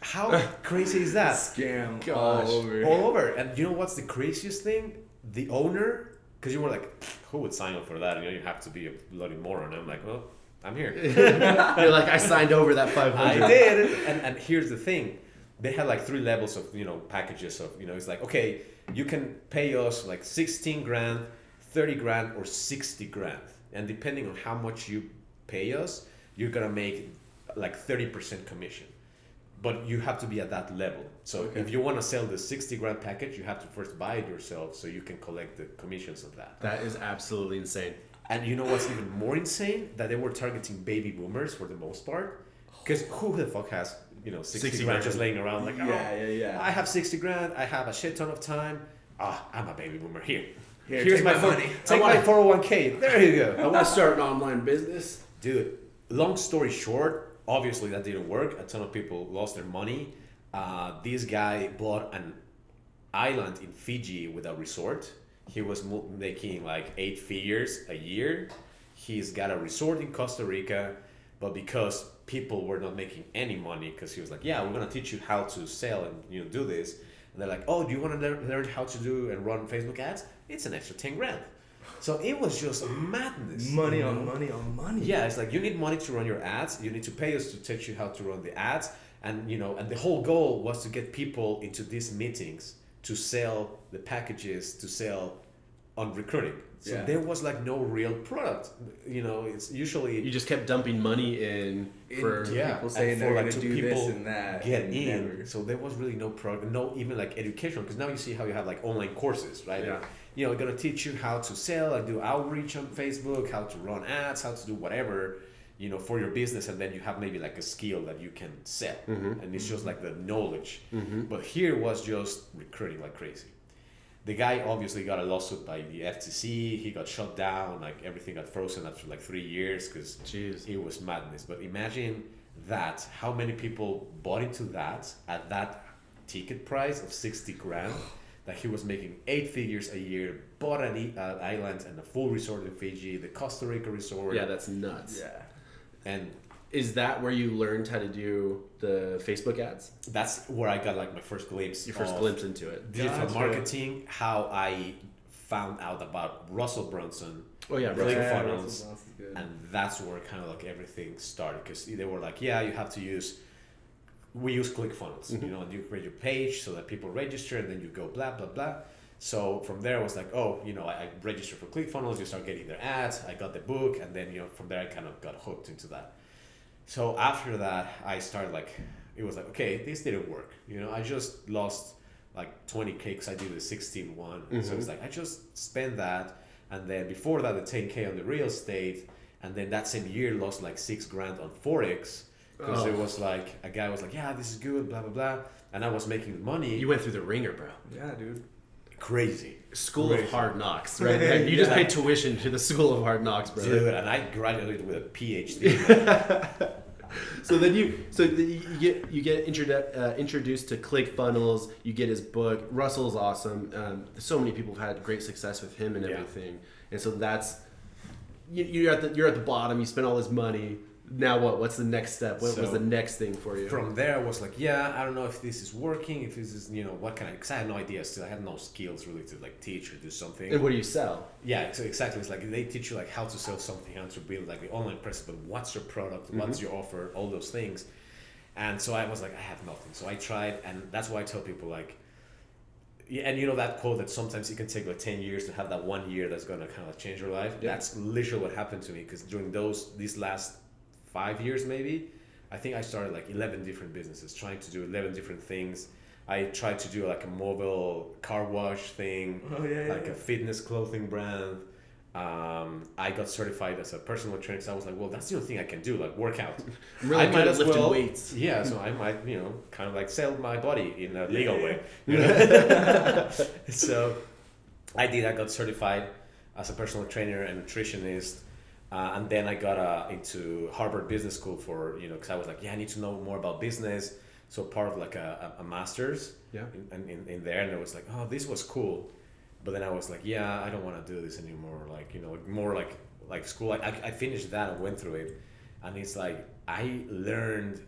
How crazy is that? Scam all over. And you know what's the craziest thing? The owner, because you were like, who would sign up for that? You have to be a bloody moron. I'm like, well, I'm here. You're like, I signed over that 500. I did. And here's the thing. they had like 3 levels of packages of it's like, okay, you can pay us like 16 grand, 30 grand, or 60 grand, and depending on how much you pay us, you're gonna make like 30% commission, but you have to be at that level. So if you want to sell the 60 grand package, you have to first buy it yourself so you can collect the commissions of that. That is absolutely insane. And you know what's even more insane? That they were targeting baby boomers for the most part. Because who the fuck has 60 grand just laying around like, yeah. I have 60 grand, I have a shit ton of time. I'm a baby boomer. Here's take my money. Take my 401k. There you go. I want to start an online business. Dude, long story short, obviously that didn't work. A ton of people lost their money. This guy bought an island in Fiji with a resort. He was making like 8 figures a year. He's got a resort in Costa Rica, but because people were not making any money, because he was like, yeah, we're gonna teach you how to sell and do this. And they're like, oh, do you want to learn how to do and run Facebook ads? It's an extra 10 grand. So it was just madness. Money on money on money. Yeah, it's like you need money to run your ads. You need to pay us to teach you how to run the ads. And and the whole goal was to get people into these meetings to sell the packages, to sell on recruiting. So there was like no real product. It's usually You just kept dumping money in for people saying they're going to do this and that. Get and in. never. So there was really no product, no even like educational. Because now you see how you have like online courses, right? Yeah. Going to teach you how to sell and do outreach on Facebook, how to run ads, how to do whatever, for your business, and then you have maybe like a skill that you can sell, and it's just like the knowledge. But here was just recruiting like crazy. The guy obviously got a lawsuit by the FTC. He got shut down. Like everything got frozen after like 3 years because it was madness. But imagine that, how many people bought into that at that ticket price of 60 grand, that he was making 8 figures a year, bought an island and a full resort in Fiji, the Costa Rica resort. Yeah, that's nuts. Yeah. And is that where you learned how to do the Facebook ads? that's where I got like my first glimpse. Your first of glimpse into it. digital marketing, how I found out about Russell Brunson. Oh yeah, Click right. funnels, and that's where kind of like everything started, because they were like, yeah, you have to we use ClickFunnels, and you create your page so that people register, and then you go blah blah blah. So from there I was like, I registered for ClickFunnels, you start getting their ads, I got the book, and then from there I kind of got hooked into that. So after that I started it was like, okay, this didn't work. I just lost like 20K because I did the 16 one. So it's like I just spent that, and then before that the 10K on the real estate, and then that same year lost like 6 grand on Forex, because it was like a guy was like, yeah, this is good, blah blah blah, and I was making money. You went through the ringer, bro. Yeah, dude. Crazy. School of Hard Knocks, right? You just paid tuition to the School of Hard Knocks, bro. Dude, and I graduated with a PhD. So then you get introduced to ClickFunnels. You get his book. Russell's awesome. So many people have had great success with him and everything. And so that's you're at the bottom. You spend all this money. Now what? What's the next step? What was the next thing for you? From there, I was like, yeah, I don't know if this is working. If this is, what kind of? Because I had no idea. Still, I had no skills really to teach or do something. And what do you sell? Yeah, so exactly. It's like they teach you how to sell something, how to build the online presence, but what's your product, what's your offer, all those things. And so I was like, I have nothing. So I tried, and that's why I tell people and that quote that sometimes it can take 10 years to have that 1 year that's gonna kind of change your life. Yeah. That's literally what happened to me, because during these last 5 years maybe, I think I started 11 different businesses, trying to do 11 different things. I tried to do a mobile car wash thing, a fitness clothing brand. I got certified as a personal trainer, so I was like, well, that's the only thing I can do, work out. Really I might as lifting well, weights. Yeah, so I might, kind of sell my body in a legal way. So I did. I got certified as a personal trainer and nutritionist. And then I got into Harvard Business School for, because I was like, I need to know more about business. So part of a master's in there. And I was like, oh, this was cool. But then I was like, I don't want to do this anymore. More like school. I finished that and went through it. And it's I learned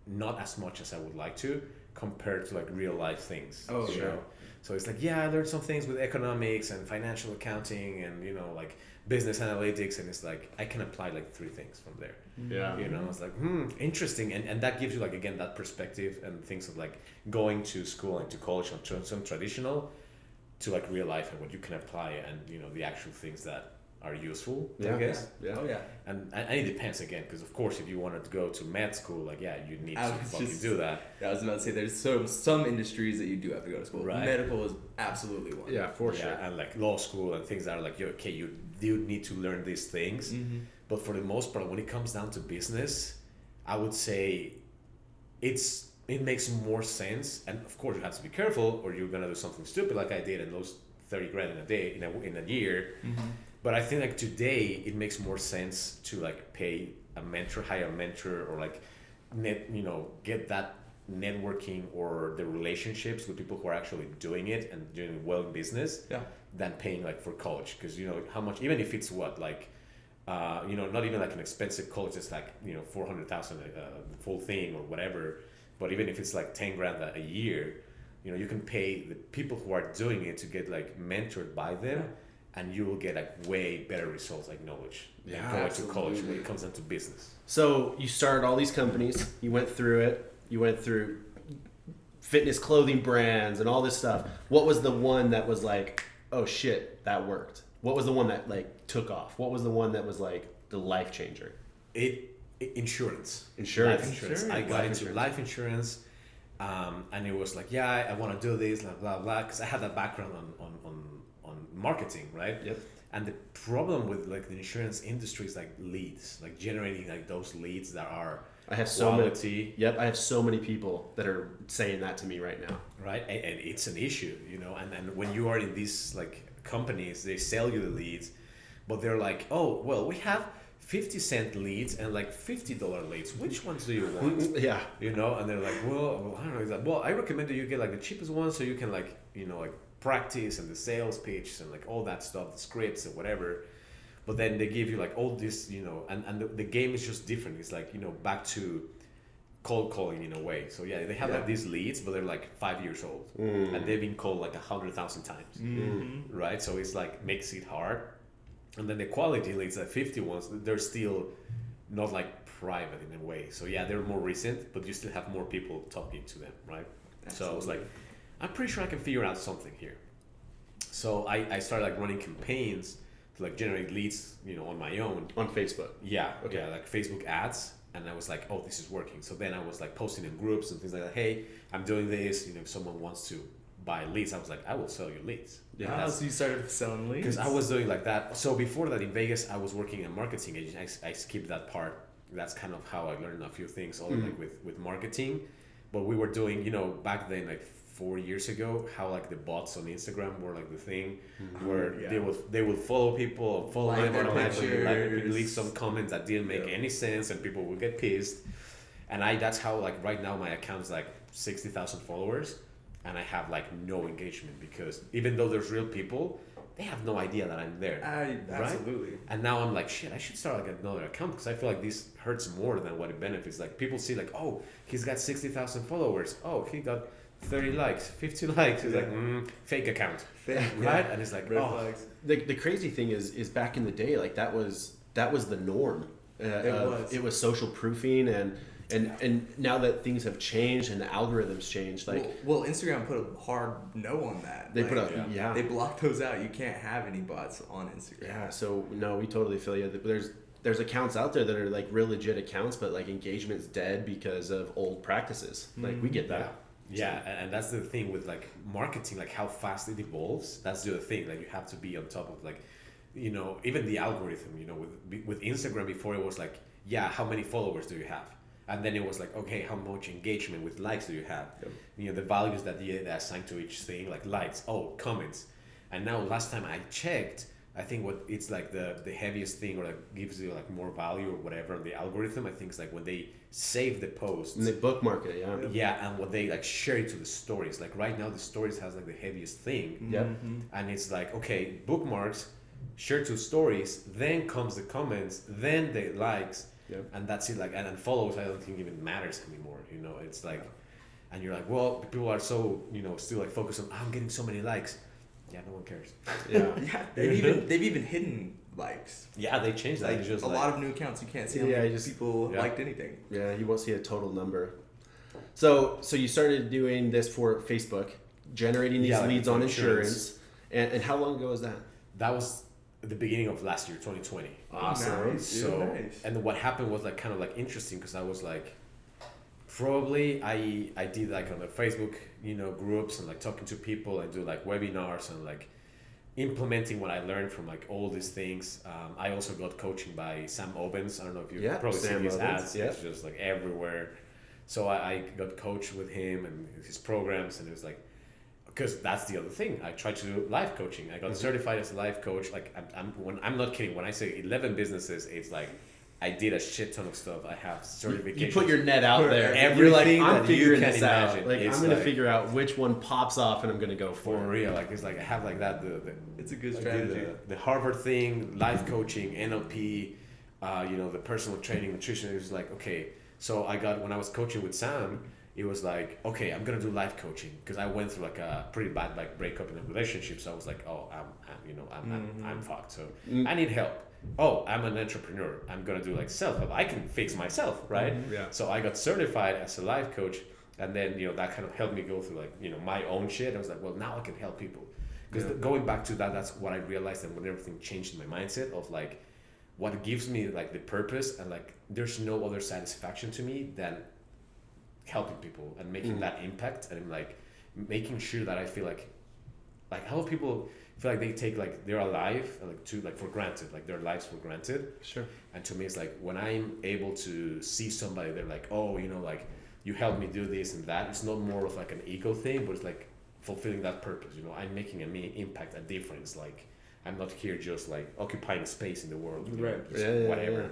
not as much as I would like to compared to real life things. Oh, sure. So it's like, yeah, I learned some things with economics and financial accounting and, you know, like business analytics. And it's like, I can apply like 3 things from there. Yeah. You know, it's like, interesting. And that gives you like, again, that perspective and things of like going to school and to college on some traditional to like real life and what you can apply and, you know, the actual things that are useful, Yeah. I guess. Yeah. Oh yeah. And it depends again, because of course, if you wanted to go to med school, like, yeah, you need I to was fucking just- do that. I was about to say there's some industries that you do have to go to school. Right. Medical is absolutely one. Yeah, for Yeah, sure. and like law school and things that are like, okay, you do need to learn these things. Mm-hmm. But for the most part, when it comes down to business, I would say it makes more sense. And of course, you have to be careful, or you're gonna do something stupid like I did and lose 30 grand in a day in a year. Mm-hmm. But I think like today it makes more sense to like pay a mentor, hire a mentor, or like get that networking or the relationships with people who are actually doing it and doing well in business. Yeah. Than paying like for college, because you know how much, even if it's what like not even like an expensive college, it's like 400,000 the full thing or whatever. But even if it's like 10 grand a year, you can pay the people who are doing it to get like mentored by them, and you will get like way better results, like knowledge. Yeah, than going to college absolutely. when it comes into business. So you started all these companies. You went through it. You went through fitness clothing brands and all this stuff. What was the one that was like, oh shit, that worked? What was the one that like took off? What was the one that was like the life changer? Insurance. Insurance. Life insurance. Insurance. I got Life into insurance. life insurance, and it was like, yeah, I want to do this, blah blah blah, because I had that background on marketing, right? Yep. And the problem with like the insurance industry is like leads, like generating like those leads that are I have so many. quality, Yep, I have so many people that are saying that to me right now. right? And it's an issue, and when you are in these like companies, they sell you the leads, but they're like, oh well, we have 50-cent leads and like $50 leads. Which ones do you want? Yeah. And they're like, well, I don't know. He's like, well, I recommend that you get like the cheapest one, so you can like like practice and the sales pitch and like all that stuff, the scripts and whatever. But then they give you like all this, and the game is just different. It's like, back to cold calling in a way. So yeah, they have like these leads, but they're like 5 years old, and they've been called like 100,000 times, right? So it's like makes it hard. And then the quality leads, like 50 ones, they're still not like private in a way. So yeah, they're more recent, but you still have more people talking to them, right? So I was like, I'm pretty sure I can figure out something here. So I started like running campaigns to like generate leads, on my own. On Facebook. Yeah, Okay. yeah, like Facebook ads. And I was like, oh, this is working. So then I was like posting in groups and things like that. Hey, I'm doing this. If someone wants to buy leads, I was like, I will sell you leads. Yeah. So you started selling leads? Because I was doing like that. So before that in Vegas, I was working in marketing agency. I skipped that part. That's kind of how I learned a few things, all like with marketing. But we were doing, back then, like 4 years ago, how like the bots on Instagram were like the thing, where they would follow people, follow Like them, their or like pictures. leave some comments that didn't make any sense, and people would get pissed. And that's how like right now my account's like 60,000 followers. And I have like no engagement, because even though there's real people, they have no idea that I'm there. Absolutely. Right? And now I'm like, shit, I should start like another account, because I feel like this hurts more than what it benefits. Like people see like, oh, he's got 60,000 followers. Oh, he got 30 likes, 50 likes. It's like, fake account. Right? And it's like, Red oh. flags. The crazy thing is back in the day, like that was the norm. It was social proofing and now that things have changed and the algorithms changed, like well, Instagram put a hard no on that. they Like, put up, yeah. They blocked those out. You can't have any bots on Instagram. Yeah, so no, we totally feel you. There's accounts out there that are like real legit accounts, but like engagement's dead because of old practices. Like we get that. Yeah, and that's the thing with like marketing, like how fast it evolves. That's the other thing. Like you have to be on top of like, even the algorithm. With Instagram before, it was like, yeah, how many followers do you have? And then it was like, okay, how much engagement with likes do you have? Yep. The values that they assign to each thing, like likes, comments. And now last time I checked, I think what it's like the heaviest thing, or like gives you like more value or whatever on the algorithm, I think it's like when they save the posts. And they bookmark it, yeah. Yeah, and when they like share it to the stories. Like right now the stories has like the heaviest thing. Yep. And it's like, okay, bookmarks, share to stories, then comes the comments, then the likes. Yep. And that's it. Like, and follows, I don't think even matters anymore. It's like, and you're like, well, people are so, still like focused on, I'm getting so many likes. Yeah, no one cares. Yeah. Yeah, they've even hidden likes. Yeah, they changed that. Like It's just a lot of new accounts, you can't see how many people Yeah. liked anything. Yeah, you won't see a total number. So you started doing this for Facebook, generating these like leads for on insurance. insurance. And how long ago was that? That was the beginning of last year, 2020. Awesome. Nice. So, Nice. and what happened was like kind of like interesting because I was like, probably I did like on the Facebook, groups and like talking to people and do like webinars and like implementing what I learned from like all these things. I also got coaching by Sam Obens. I don't know if you've probably Sam seen his Obens, ads. yeah. It's just like everywhere. So I got coached with him and his programs, and it was like, because that's the other thing. I tried to do life coaching. I got certified as a life coach. Like I'm not kidding. When I say 11 businesses, it's like I did a shit ton of stuff. I have certifications. You put your net out there. Everything You're like, I'm that you figuring can this out. imagine. Like, It's I'm going to like- figure out which one pops off and I'm going to go for for it. real. Like it's like I have like that. It's a good I did strategy. The Harvard thing, life coaching, NLP, the personal training, nutrition. It was like, okay. So when I was coaching with Sam, it was like, okay, I'm gonna do life coaching because I went through like a pretty bad like breakup in a relationship. So I was like, oh, I'm fucked. So I need help. Oh, I'm an entrepreneur. I'm gonna do like self-help. I can fix myself, right? Yeah. So I got certified as a life coach, and then that kind of helped me go through like my own shit. I was like, well, now I can help people. Because going back to that, that's what I realized, and when everything changed in my mindset of like, what gives me like the purpose and like, there's no other satisfaction to me than helping people and making that impact, and like making sure that I feel like a lot of people feel like they take like they're alive and like for granted, like their lives for granted. Sure. And to me, it's like when I'm able to see somebody, they're like, oh, like you helped me do this and that. It's not more of like an ego thing, but it's like fulfilling that purpose. I'm making an impact, a difference. Like I'm not here just like occupying space in the world, Right. just whatever. Yeah.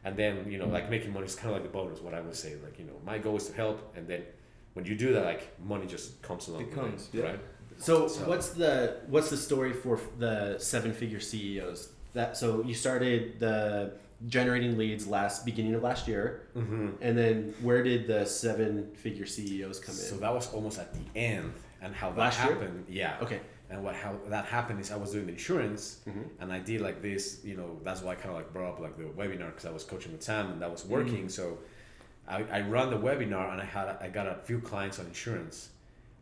And then like making money is kind of like the bonus. What I would say, like my goal is to help, and then when you do that, like money just comes along. It comes, right? So what's the story for the 7-figure CEOs? So you started the generating leads beginning of last year, and then where did the 7-figure CEOs come in? So that was almost at the end, and how that Last year? happened. Yeah. Okay. And how that happened is I was doing insurance, and I did like this. That's why I kind of like brought up like the webinar because I was coaching with Sam and that was working. So I run the webinar and I got a few clients on insurance.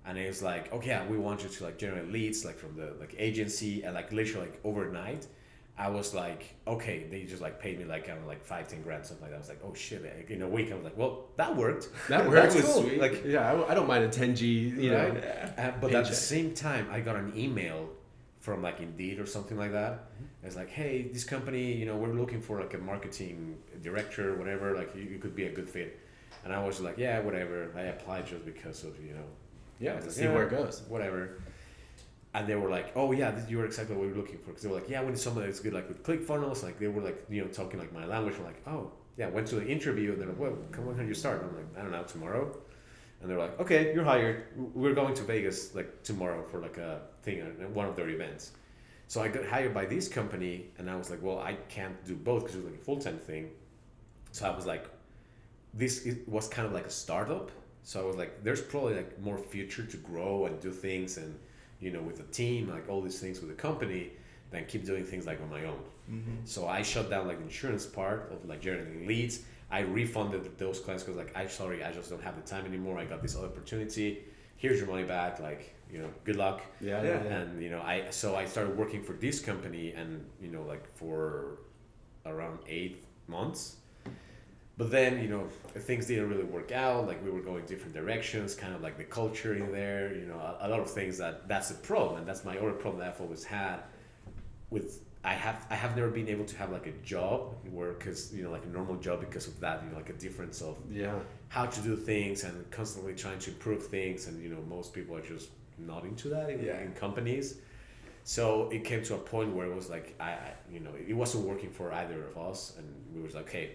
And it was like, okay, we want you to like generate leads like from the like agency, and like literally like overnight, I was like, okay, they just like paid me like kind of like 5-10 grand, something like that. I was like, oh shit, like, in a week I was like, well, that worked. That works. was Cool. sweet. Like, yeah, I don't mind a 10G, Right? But at paycheck. the same time, I got an email from like Indeed or something like that. It's like, hey, this company, we're looking for like a marketing director, whatever. Like you could be a good fit. And I was like, yeah, whatever. I applied just because of Yeah, I was to like, see where it goes. Whatever. And they were like, oh yeah, you're exactly what we're looking for. Because they were like, yeah, we need somebody that's good like with ClickFunnels. Like they were like, talking like my language. I'm like, oh yeah, went to the interview, and they're like, well, when can you start? And I'm like, I don't know, tomorrow. And they're like, okay, you're hired. We're going to Vegas like tomorrow for like a thing at one of their events. So I got hired by this company, and I was like, well, I can't do both because it was like a full-time thing. So I was like, it was kind of like a startup. So I was like, there's probably like more future to grow and do things, and with a team, like all these things with the company, than keep doing things like on my own. So I shut down like the insurance part of like generating leads. I refunded those clients because like, I just don't have the time anymore. I got this other opportunity. Here's your money back. Like, good luck. Yeah. And I started working for this company, and like for around 8 months. But then, things didn't really work out. Like we were going different directions, kind of like the culture in there, a lot of things that's a problem. And that's my other problem that I've always had with, I have never been able to have like a job where, cause, like a normal job because of that, like a difference of how to do things and constantly trying to improve things. And, most people are just not into that in companies. So it came to a point where it was like, it wasn't working for either of us. And we was like, hey,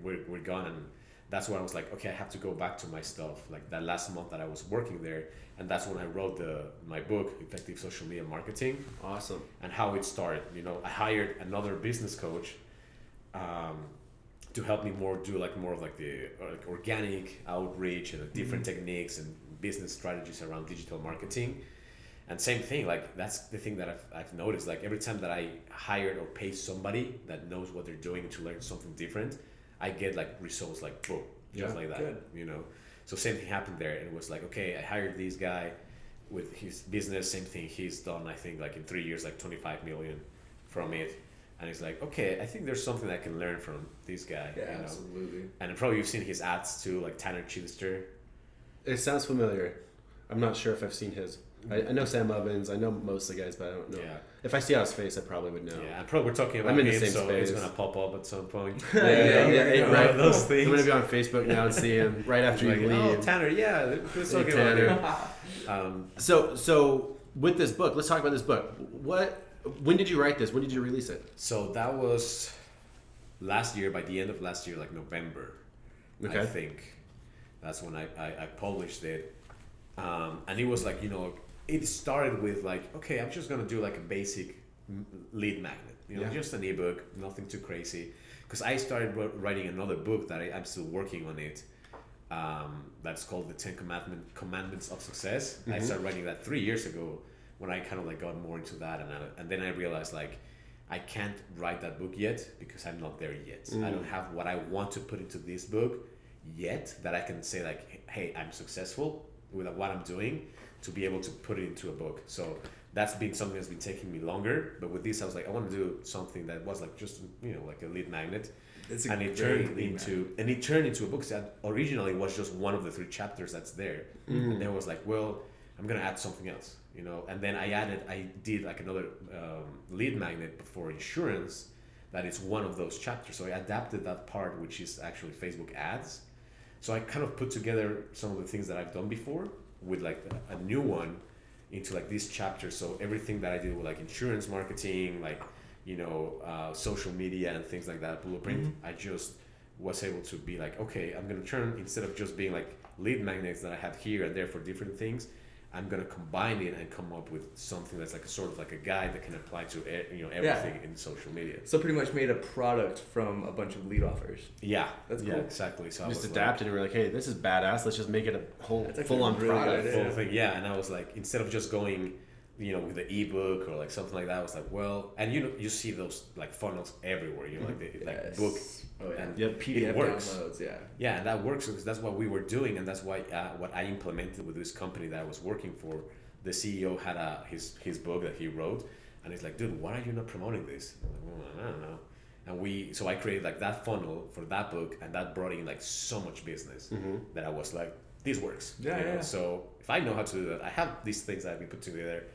we're gone. And that's when I was like, okay, I have to go back to my stuff. Like that last month that I was working there, and that's when I wrote my book, Effective Social Media Marketing. Awesome. And how it started. I hired another business coach to help me do more of like the like organic outreach and like different techniques and business strategies around digital marketing. And same thing, like that's the thing that I've noticed, like every time that I hired or pay somebody that knows what they're doing to learn something different, I get like results like boom, just like that, good. you know. So same thing happened there, and it was like, okay, I hired this guy with his business, same thing, he's done I think like in 3 years like 25 million from it. And he's like, okay, I think there's something I can learn from this guy. Yeah, you know? absolutely. And probably you've seen his ads too, like Tanner Chilister. It sounds familiar. I'm not sure if I've seen his. I know Sam Ovens. I know most of the guys, but I don't know. Yeah. If I see his face, I probably would know. Yeah, and probably we're talking about I'm in the him, same so space. it's gonna pop up at some point. Right. One of those things. I'm gonna be on Facebook now and see him right after Like, you leave. oh, Tanner, yeah, we're Hey, talking about Tanner. him. So with this book, let's talk about this book. When did you write this? When did you release it? So that was last year, by the end of last year, like November, Okay. I think. That's when I published it. And it was like, you know, it started with like, okay, I'm just going to do like a basic lead magnet, you know, Yeah. just an ebook, nothing too crazy. Because I started writing another book that I'm still working on it. That's called The 10 Commandments of Success. I started writing that 3 years ago when I kind of like got more into that. And then I realized like, I can't write that book yet because I'm not there yet. I don't have what I want to put into this book yet that I can say like, hey, I'm successful with what I'm doing to be able to put it into a book. So that's been something that's been taking me longer. But with this, I was like, I want to do something that was like just, you know, like a lead magnet. And it turned into a book that originally was just one of the 3 chapters that's there. And then I was like, well, I'm gonna add something else, you know. And then I did like another lead magnet for insurance that is one of those chapters. So I adapted that part, which is actually Facebook ads. So I kind of put together some of the things that I've done before with like a new one into like this chapter. So everything that I did with like insurance marketing, like, you know, social media and things like that, blueprint, I just was able to be like, okay, I'm going to turn, instead of just being like lead magnets that I have here and there for different things, I'm going to combine it and come up with something that's like a sort of like a guide that can apply to, you know, everything in social media. So pretty much made a product from a bunch of lead offers. Yeah, That's yeah, cool. exactly. So Just I was adapted and we're like, hey, this is badass. Let's just make it a whole That's actually full-on a really good product. idea. full thing, yeah. And I was like, instead of just going, you know, with the ebook or like something like that, I was like, well, and you know, you see those like funnels everywhere, you know, like the like book. Oh yeah. And Yep, PDF it works. downloads. Yeah. Yeah, and that works because that's what we were doing, and that's why what I implemented with this company that I was working for. The CEO had his book that he wrote, and he's like, dude, why are you not promoting this? I'm like, well, I don't know. And so I created like that funnel for that book, and that brought in like so much business that I was like, this works. Yeah, you know? yeah. So if I know how to do that, I have these things that I've been put together.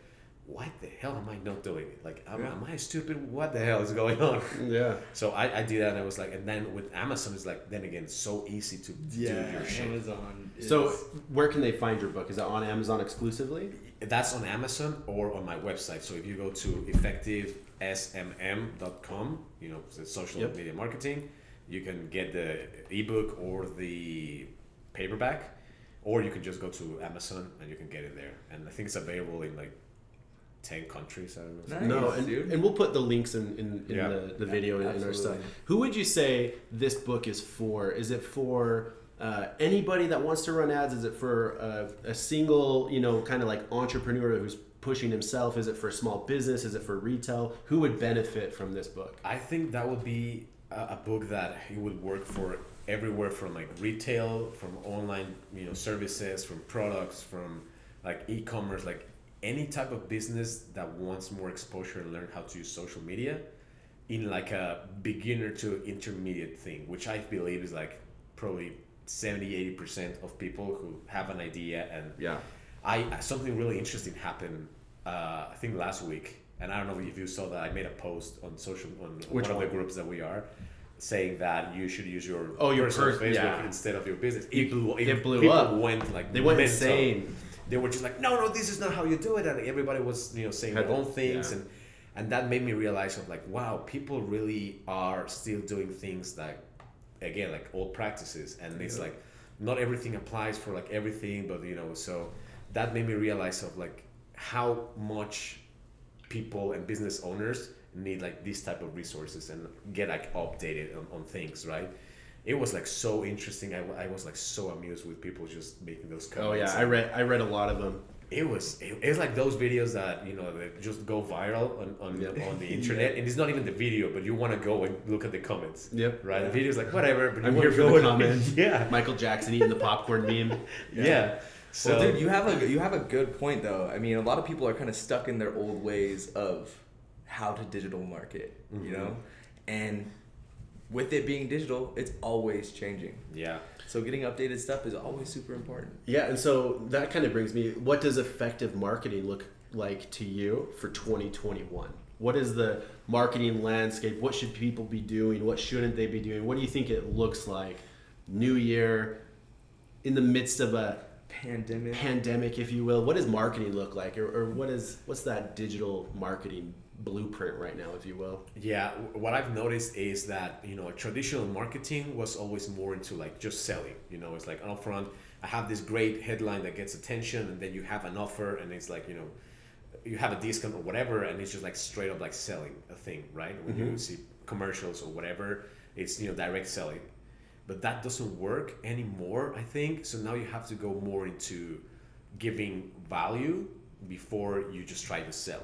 What the hell am I not doing? Like, am I stupid? What the hell is going on? Yeah. So I did that, and I was like, and then with Amazon, it's like, then again, it's so easy to do your shit. Amazon. So where can they find your book? Is it on Amazon exclusively? That's on Amazon or on my website. So if you go to effectivesmm.com, you know, the social media marketing, you can get the ebook or the paperback, or you can just go to Amazon and you can get it there. And I think it's available in like 10 countries. I don't know. Nice, No, dude. and we'll put the links in Yeah. the video in our stuff. absolutely. Who would you say this book is for? Is it for anybody that wants to run ads? Is it for a single, you know, kind of like entrepreneur who's pushing himself? Is it for small business? Is it for retail? Who would benefit from this book? I think that would be a book that it would work for everywhere, from like retail, from online, you know, services, from products, from like e-commerce, like any type of business that wants more exposure and learn how to use social media in like a beginner to intermediate thing, which I believe is like probably 70-80% of people who have an idea. And something really interesting happened I think last week, and I don't know if you saw that. I made a post on one of the groups that we are, saying that you should use your personal Facebook instead of your business. It blew people up. Went like they went mental. insane. They were just like, no, this is not how you do it, and everybody was, you know, saying their own things, and that made me realize of like, wow, people really are still doing things that, again, like old practices, and it's like not everything applies for like everything, but you know, so that made me realize of like how much people and business owners need like this type of resources and get like updated on things, right? It was like so interesting. I was like so amused with people just making those comments. Oh yeah, I read a lot of them. It's like those videos that that just go viral on the internet, and it's not even the video, but you want to go and look at the comments. Yep. Right. The video's like whatever, but I'm you here want to for go the comments. Yeah. Michael Jackson eating the popcorn meme. Yeah. So, Well, dude, you have a good point though. I mean, a lot of people are kind of stuck in their old ways of how to digital market, and with it being digital, it's always changing. Yeah. So getting updated stuff is always super important. Yeah, and so that kind of brings me, what does effective marketing look like to you for 2021? What is the marketing landscape? What should people be doing? What shouldn't they be doing? What do you think it looks like? New year, in the midst of a pandemic, if you will. What does marketing look like? Or what's that digital marketing blueprint right now, if you will? Yeah, what I've noticed is that traditional marketing was always more into like just selling. It's like upfront, I have this great headline that gets attention, and then you have an offer, and it's like you have a discount or whatever, and it's just like straight up like selling a thing, right? When you see commercials or whatever, it's direct selling, but that doesn't work anymore, I think. So now you have to go more into giving value before you just try to sell.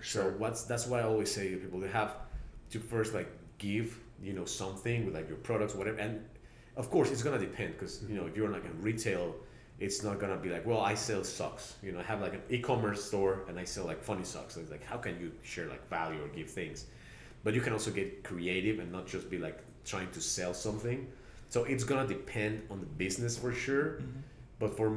Sure. So that's what I always say to people. They have to first like give something with like your products, whatever. And of course it's gonna depend, because if you're like in retail, it's not gonna be like, well, I sell socks. I have like an e-commerce store and I sell like funny socks. So it's like, how can you share like value or give things? But you can also get creative and not just be like trying to sell something. So it's gonna depend on the business for sure. But for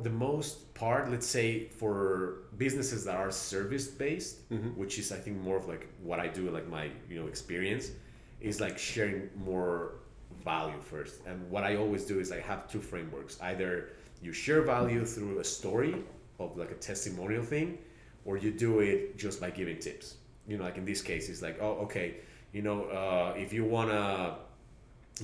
the most part, let's say for businesses that are service based, which is I think more of like what I do, like my experience, is like sharing more value first. And what I always do is I have two frameworks. Either you share value through a story of like a testimonial thing, or you do it just by giving tips. Like in this case, it's like, oh, okay, if you wanna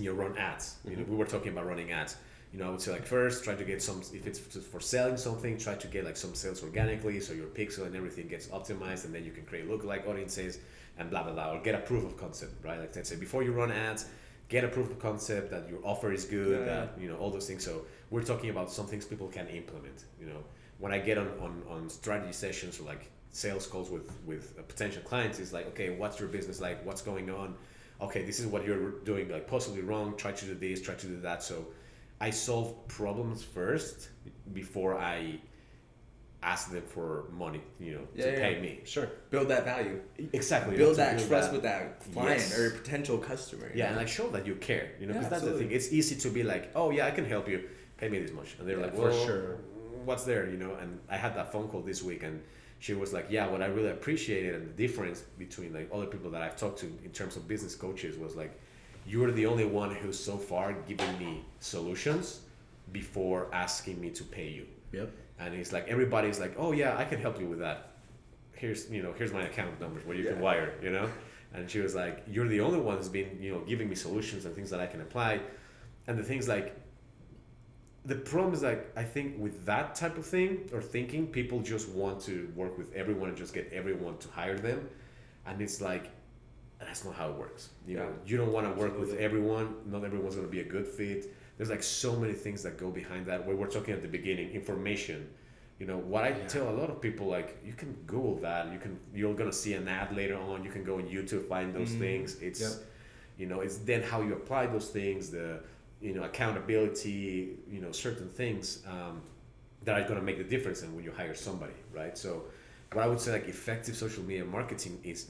run ads, we were talking about running ads. I would say like first try to get some, if it's for selling something, try to get like some sales organically, so your pixel and everything gets optimized, and then you can create lookalike audiences and blah blah blah, or get a proof of concept, right? Like let's say before you run ads, get a proof of concept that your offer is good, that all those things. So we're talking about some things people can implement. When I get on strategy sessions or like sales calls with potential clients, it's like, okay, what's your business like? What's going on? Okay, this is what you're doing like possibly wrong. Try to do this, try to do that. So I solve problems first before I ask them for money, to pay me. Sure. Build that value. Exactly. Build that trust with that client or potential customer. Yeah, and like show that you care, because that's the thing. It's easy to be like, oh yeah, I can help you, pay me this much. And they're like, well, for sure. What's there, And I had that phone call this week, and she was like, yeah, what I really appreciated, and the difference between like other people that I've talked to in terms of business coaches was like, you're the only one who's so far given me solutions before asking me to pay you. Yep. And it's like, everybody's like, oh yeah, I can help you with that. Here's my account numbers where you can wire, And she was like, you're the only one who's been, giving me solutions and things that I can apply. And the things like, the problem is like, I think with that type of thing or thinking, people just want to work with everyone and just get everyone to hire them. And it's like, that's not how it works. You don't want to work with everyone. Not everyone's going to be a good fit. There's like so many things that go behind that. Where we're talking at the beginning, information. What I tell a lot of people, like, you can Google that. You're going to see an ad later on. You can go on YouTube, find those things. It's, it's then how you apply those things, the, accountability, certain things that are going to make the difference in when you hire somebody, right? So what I would say, like, effective social media marketing is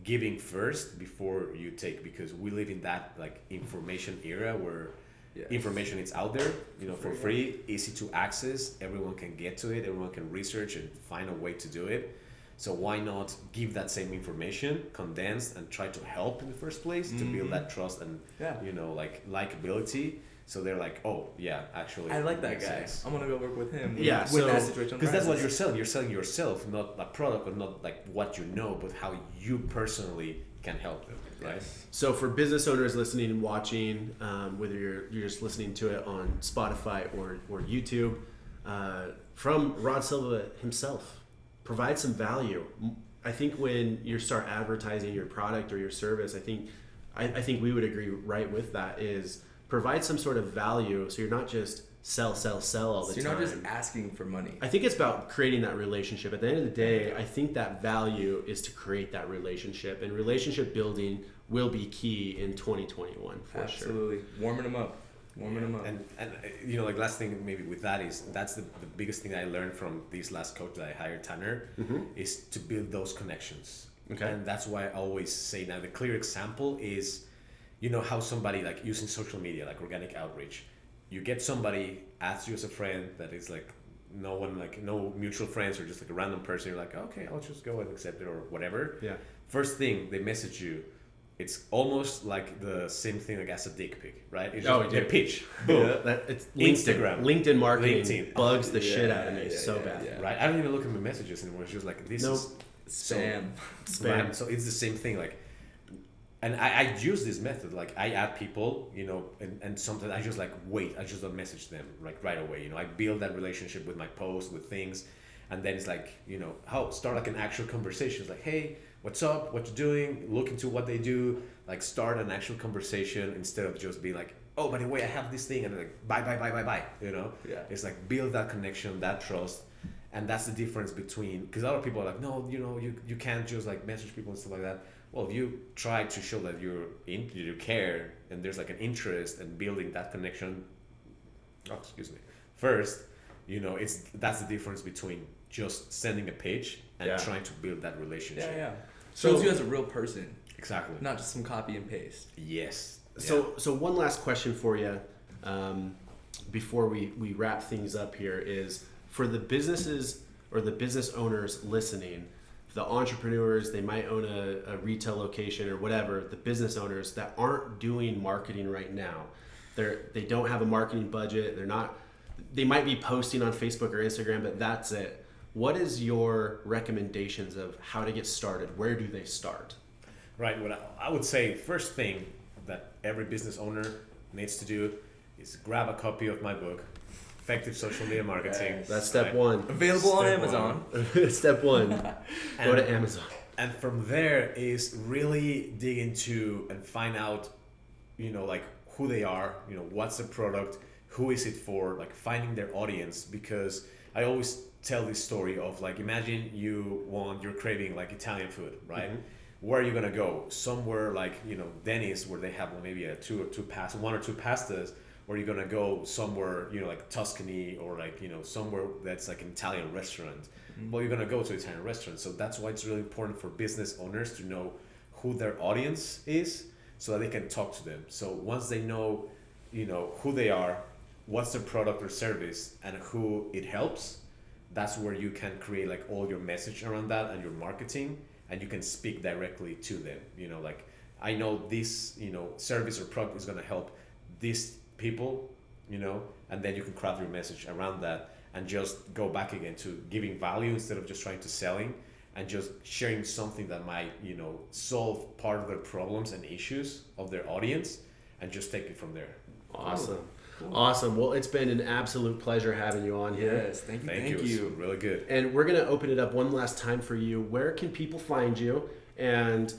giving first before you take, because we live in that like information era where information is out there, for free, easy to access, everyone can get to it, everyone can research and find a way to do it. So why not give that same information condensed and try to help in the first place to build that trust and like likability. So they're like, oh yeah, actually, I like that guy. I'm gonna go work with him. Yeah, with that situation. Because that's what you're selling. You're selling yourself, not a product, or not like what you know, but how you personally can help them, right? So for business owners listening and watching, whether you're just listening to it on Spotify or YouTube, from Rod Silva himself, provide some value. I think when you start advertising your product or your service, I think we would agree right with that is provide some sort of value so you're not just sell all the So you're time. not just asking for money. I think it's about creating that relationship. At the end of the day, I think that value is to create that relationship, and relationship building will be key in 2021 for sure. Absolutely. Warming them up. And you know, like last thing maybe with that is that's the biggest thing I learned from this last coach that I hired, Tanner, is to build those connections. Okay. And that's why I always say now the clear example is, you know, how somebody like using social media, like organic outreach, you get somebody adds you as a friend that is like no mutual friends or just like a random person. You're like, okay, I'll just go and accept it or whatever. Yeah. First thing they message you, it's almost like the same thing like as a dick pic, right? It's Oh, just a pitch. Boom. It's LinkedIn marketing LinkedIn. bugs the shit out of me so bad. yeah. Right? I don't even look at my messages anymore. It's just like this Nope. is Spam. Spam. So it's the same thing. Like, and I use this method. Like I add people, you know, and sometimes I just like wait. I just don't message them like right away. You know, I build that relationship with my posts, with things, and then it's like, you know, how start like an actual conversation. It's like, hey, what's up? What you doing? Look into what they do. Like start an actual conversation instead of just being like, oh, by the way, I have this thing, and like bye. You know, Yeah. It's like build that connection, that trust. And that's the difference between, because a lot of people are like, no, you know, you can't just like message people and stuff like that. Well, if you try to show that you care and there's like an interest in building that connection, first, you know, that's the difference between just sending a page and trying to build that relationship. Yeah. So- Shows you as a real person, Exactly. not just some copy and paste. Yes. So one last question for you before we wrap things up here is for the businesses or the business owners listening, the entrepreneurs, they might own a retail location or whatever, the business owners that aren't doing marketing right now. They don't have a marketing budget. They might be posting on Facebook or Instagram, but that's it. What is your recommendations of how to get started? Where do they start? Right. What I would say, first thing that every business owner needs to do is grab a copy of my book, Effective Social Media Marketing. That's step Right? one. Available on Step Amazon. Step one. Go to Amazon. And from there is really dig into and find out, you know, like who they are, you know, what's the product, who is it for, like finding their audience. Because I always tell this story of like, imagine you're craving like Italian food, right? Mm-hmm. Where are you gonna go? Somewhere like, you know, Denny's where they have maybe one or two pastas, or you're gonna go somewhere, you know, like Tuscany or like, you know, somewhere that's like an Italian restaurant. Mm-hmm. Well, you're gonna go to an Italian restaurant. So that's why it's really important for business owners to know who their audience is so that they can talk to them. So once they know, you know, who they are, what's their product or service, and who it helps, that's where you can create like all your message around that and your marketing, and you can speak directly to them. You know, like I know this, you know, service or product is gonna help these people, you know, and then you can craft your message around that and just go back again to giving value instead of just trying to selling, and just sharing something that might, you know, solve part of their problems and issues of their audience, and just take it from there. Awesome. Cool. Awesome. Well, it's been an absolute pleasure having you on here. Yes, thank you. Thank you. It was really good. And we're going to open it up one last time for you. Where can people find you, and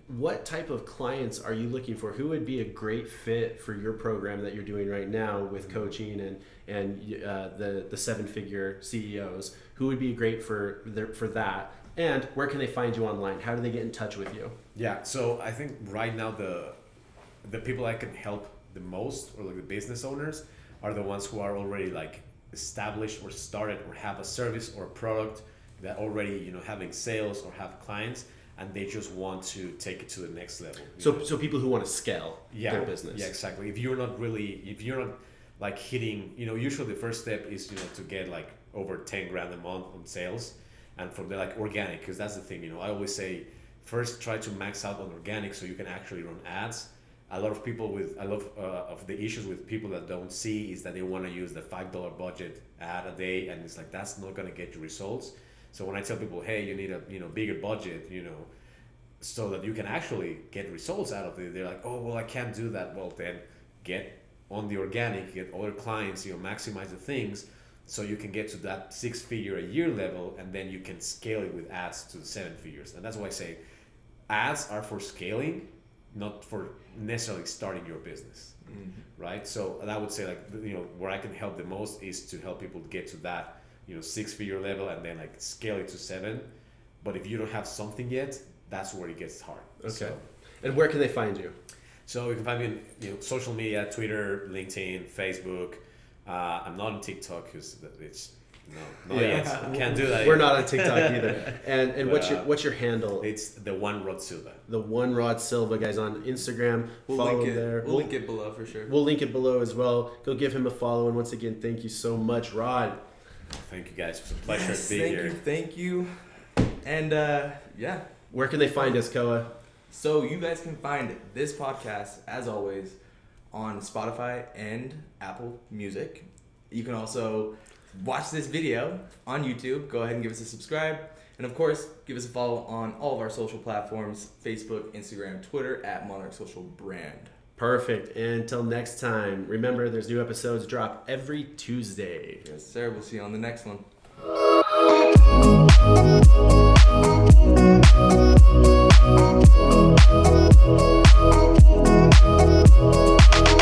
what type of clients are you looking for? Who would be a great fit for your program that you're doing right now with coaching and the seven-figure CEOs? Who would be great for that? And where can they find you online? How do they get in touch with you? Yeah, so I think right now the people I can help the most, or like the business owners, are the ones who are already like established or started or have a service or a product that already, you know, having sales or have clients, and they just want to take it to the next level. So people who want to scale their business. Yeah, exactly. If you're not like hitting, you know, usually the first step is, you know, to get like over 10 grand a month on sales, and from there like organic, because that's the thing, you know, I always say first try to max out on organic so you can actually run ads. A lot of people of the issues with people that don't see is that they want to use the $5 budget ad a day, and it's like that's not going to get you results. So when I tell people, hey, you need a, you know, bigger budget, you know, so that you can actually get results out of it, they're like, oh, well, I can't do that. Well, then get on the organic, get other clients, you know, maximize the things So you can get to that 6-figure a year level, and then you can scale it with ads to 7 figures. And that's why I say ads are for scaling, not for necessarily starting your business, right? So and I would say, like, you know, where I can help the most is to help people get to that, you know, 6-figure level and then like scale it to 7. But if you don't have something yet, that's where it gets hard. Okay. So, and where can they find you? so you can find me in, you know, social media, Twitter, LinkedIn, Facebook. I'm not on TikTok because it's not yet. I can't do that. We're yet. not on TikTok either. And what's your handle? It's the One Rod Silva. The One Rod Silva, guys, on Instagram. We'll follow link him it. there. We'll link it below for sure. We'll link it below as well. Go give him a follow. And once again, thank you so much, Rod. Thank you, guys. It was a pleasure to be thank here. you, thank you. And yeah. Where can they find us, Koa? So you guys can find this podcast, as always, on Spotify and Apple Music. You can also watch this video on YouTube. Go ahead and give us a subscribe. And of course, give us a follow on all of our social platforms, Facebook, Instagram, Twitter, at Monarch Social Brand. Perfect. And until next time, remember there's new episodes drop every Tuesday. Yes, sir. We'll see you on the next one.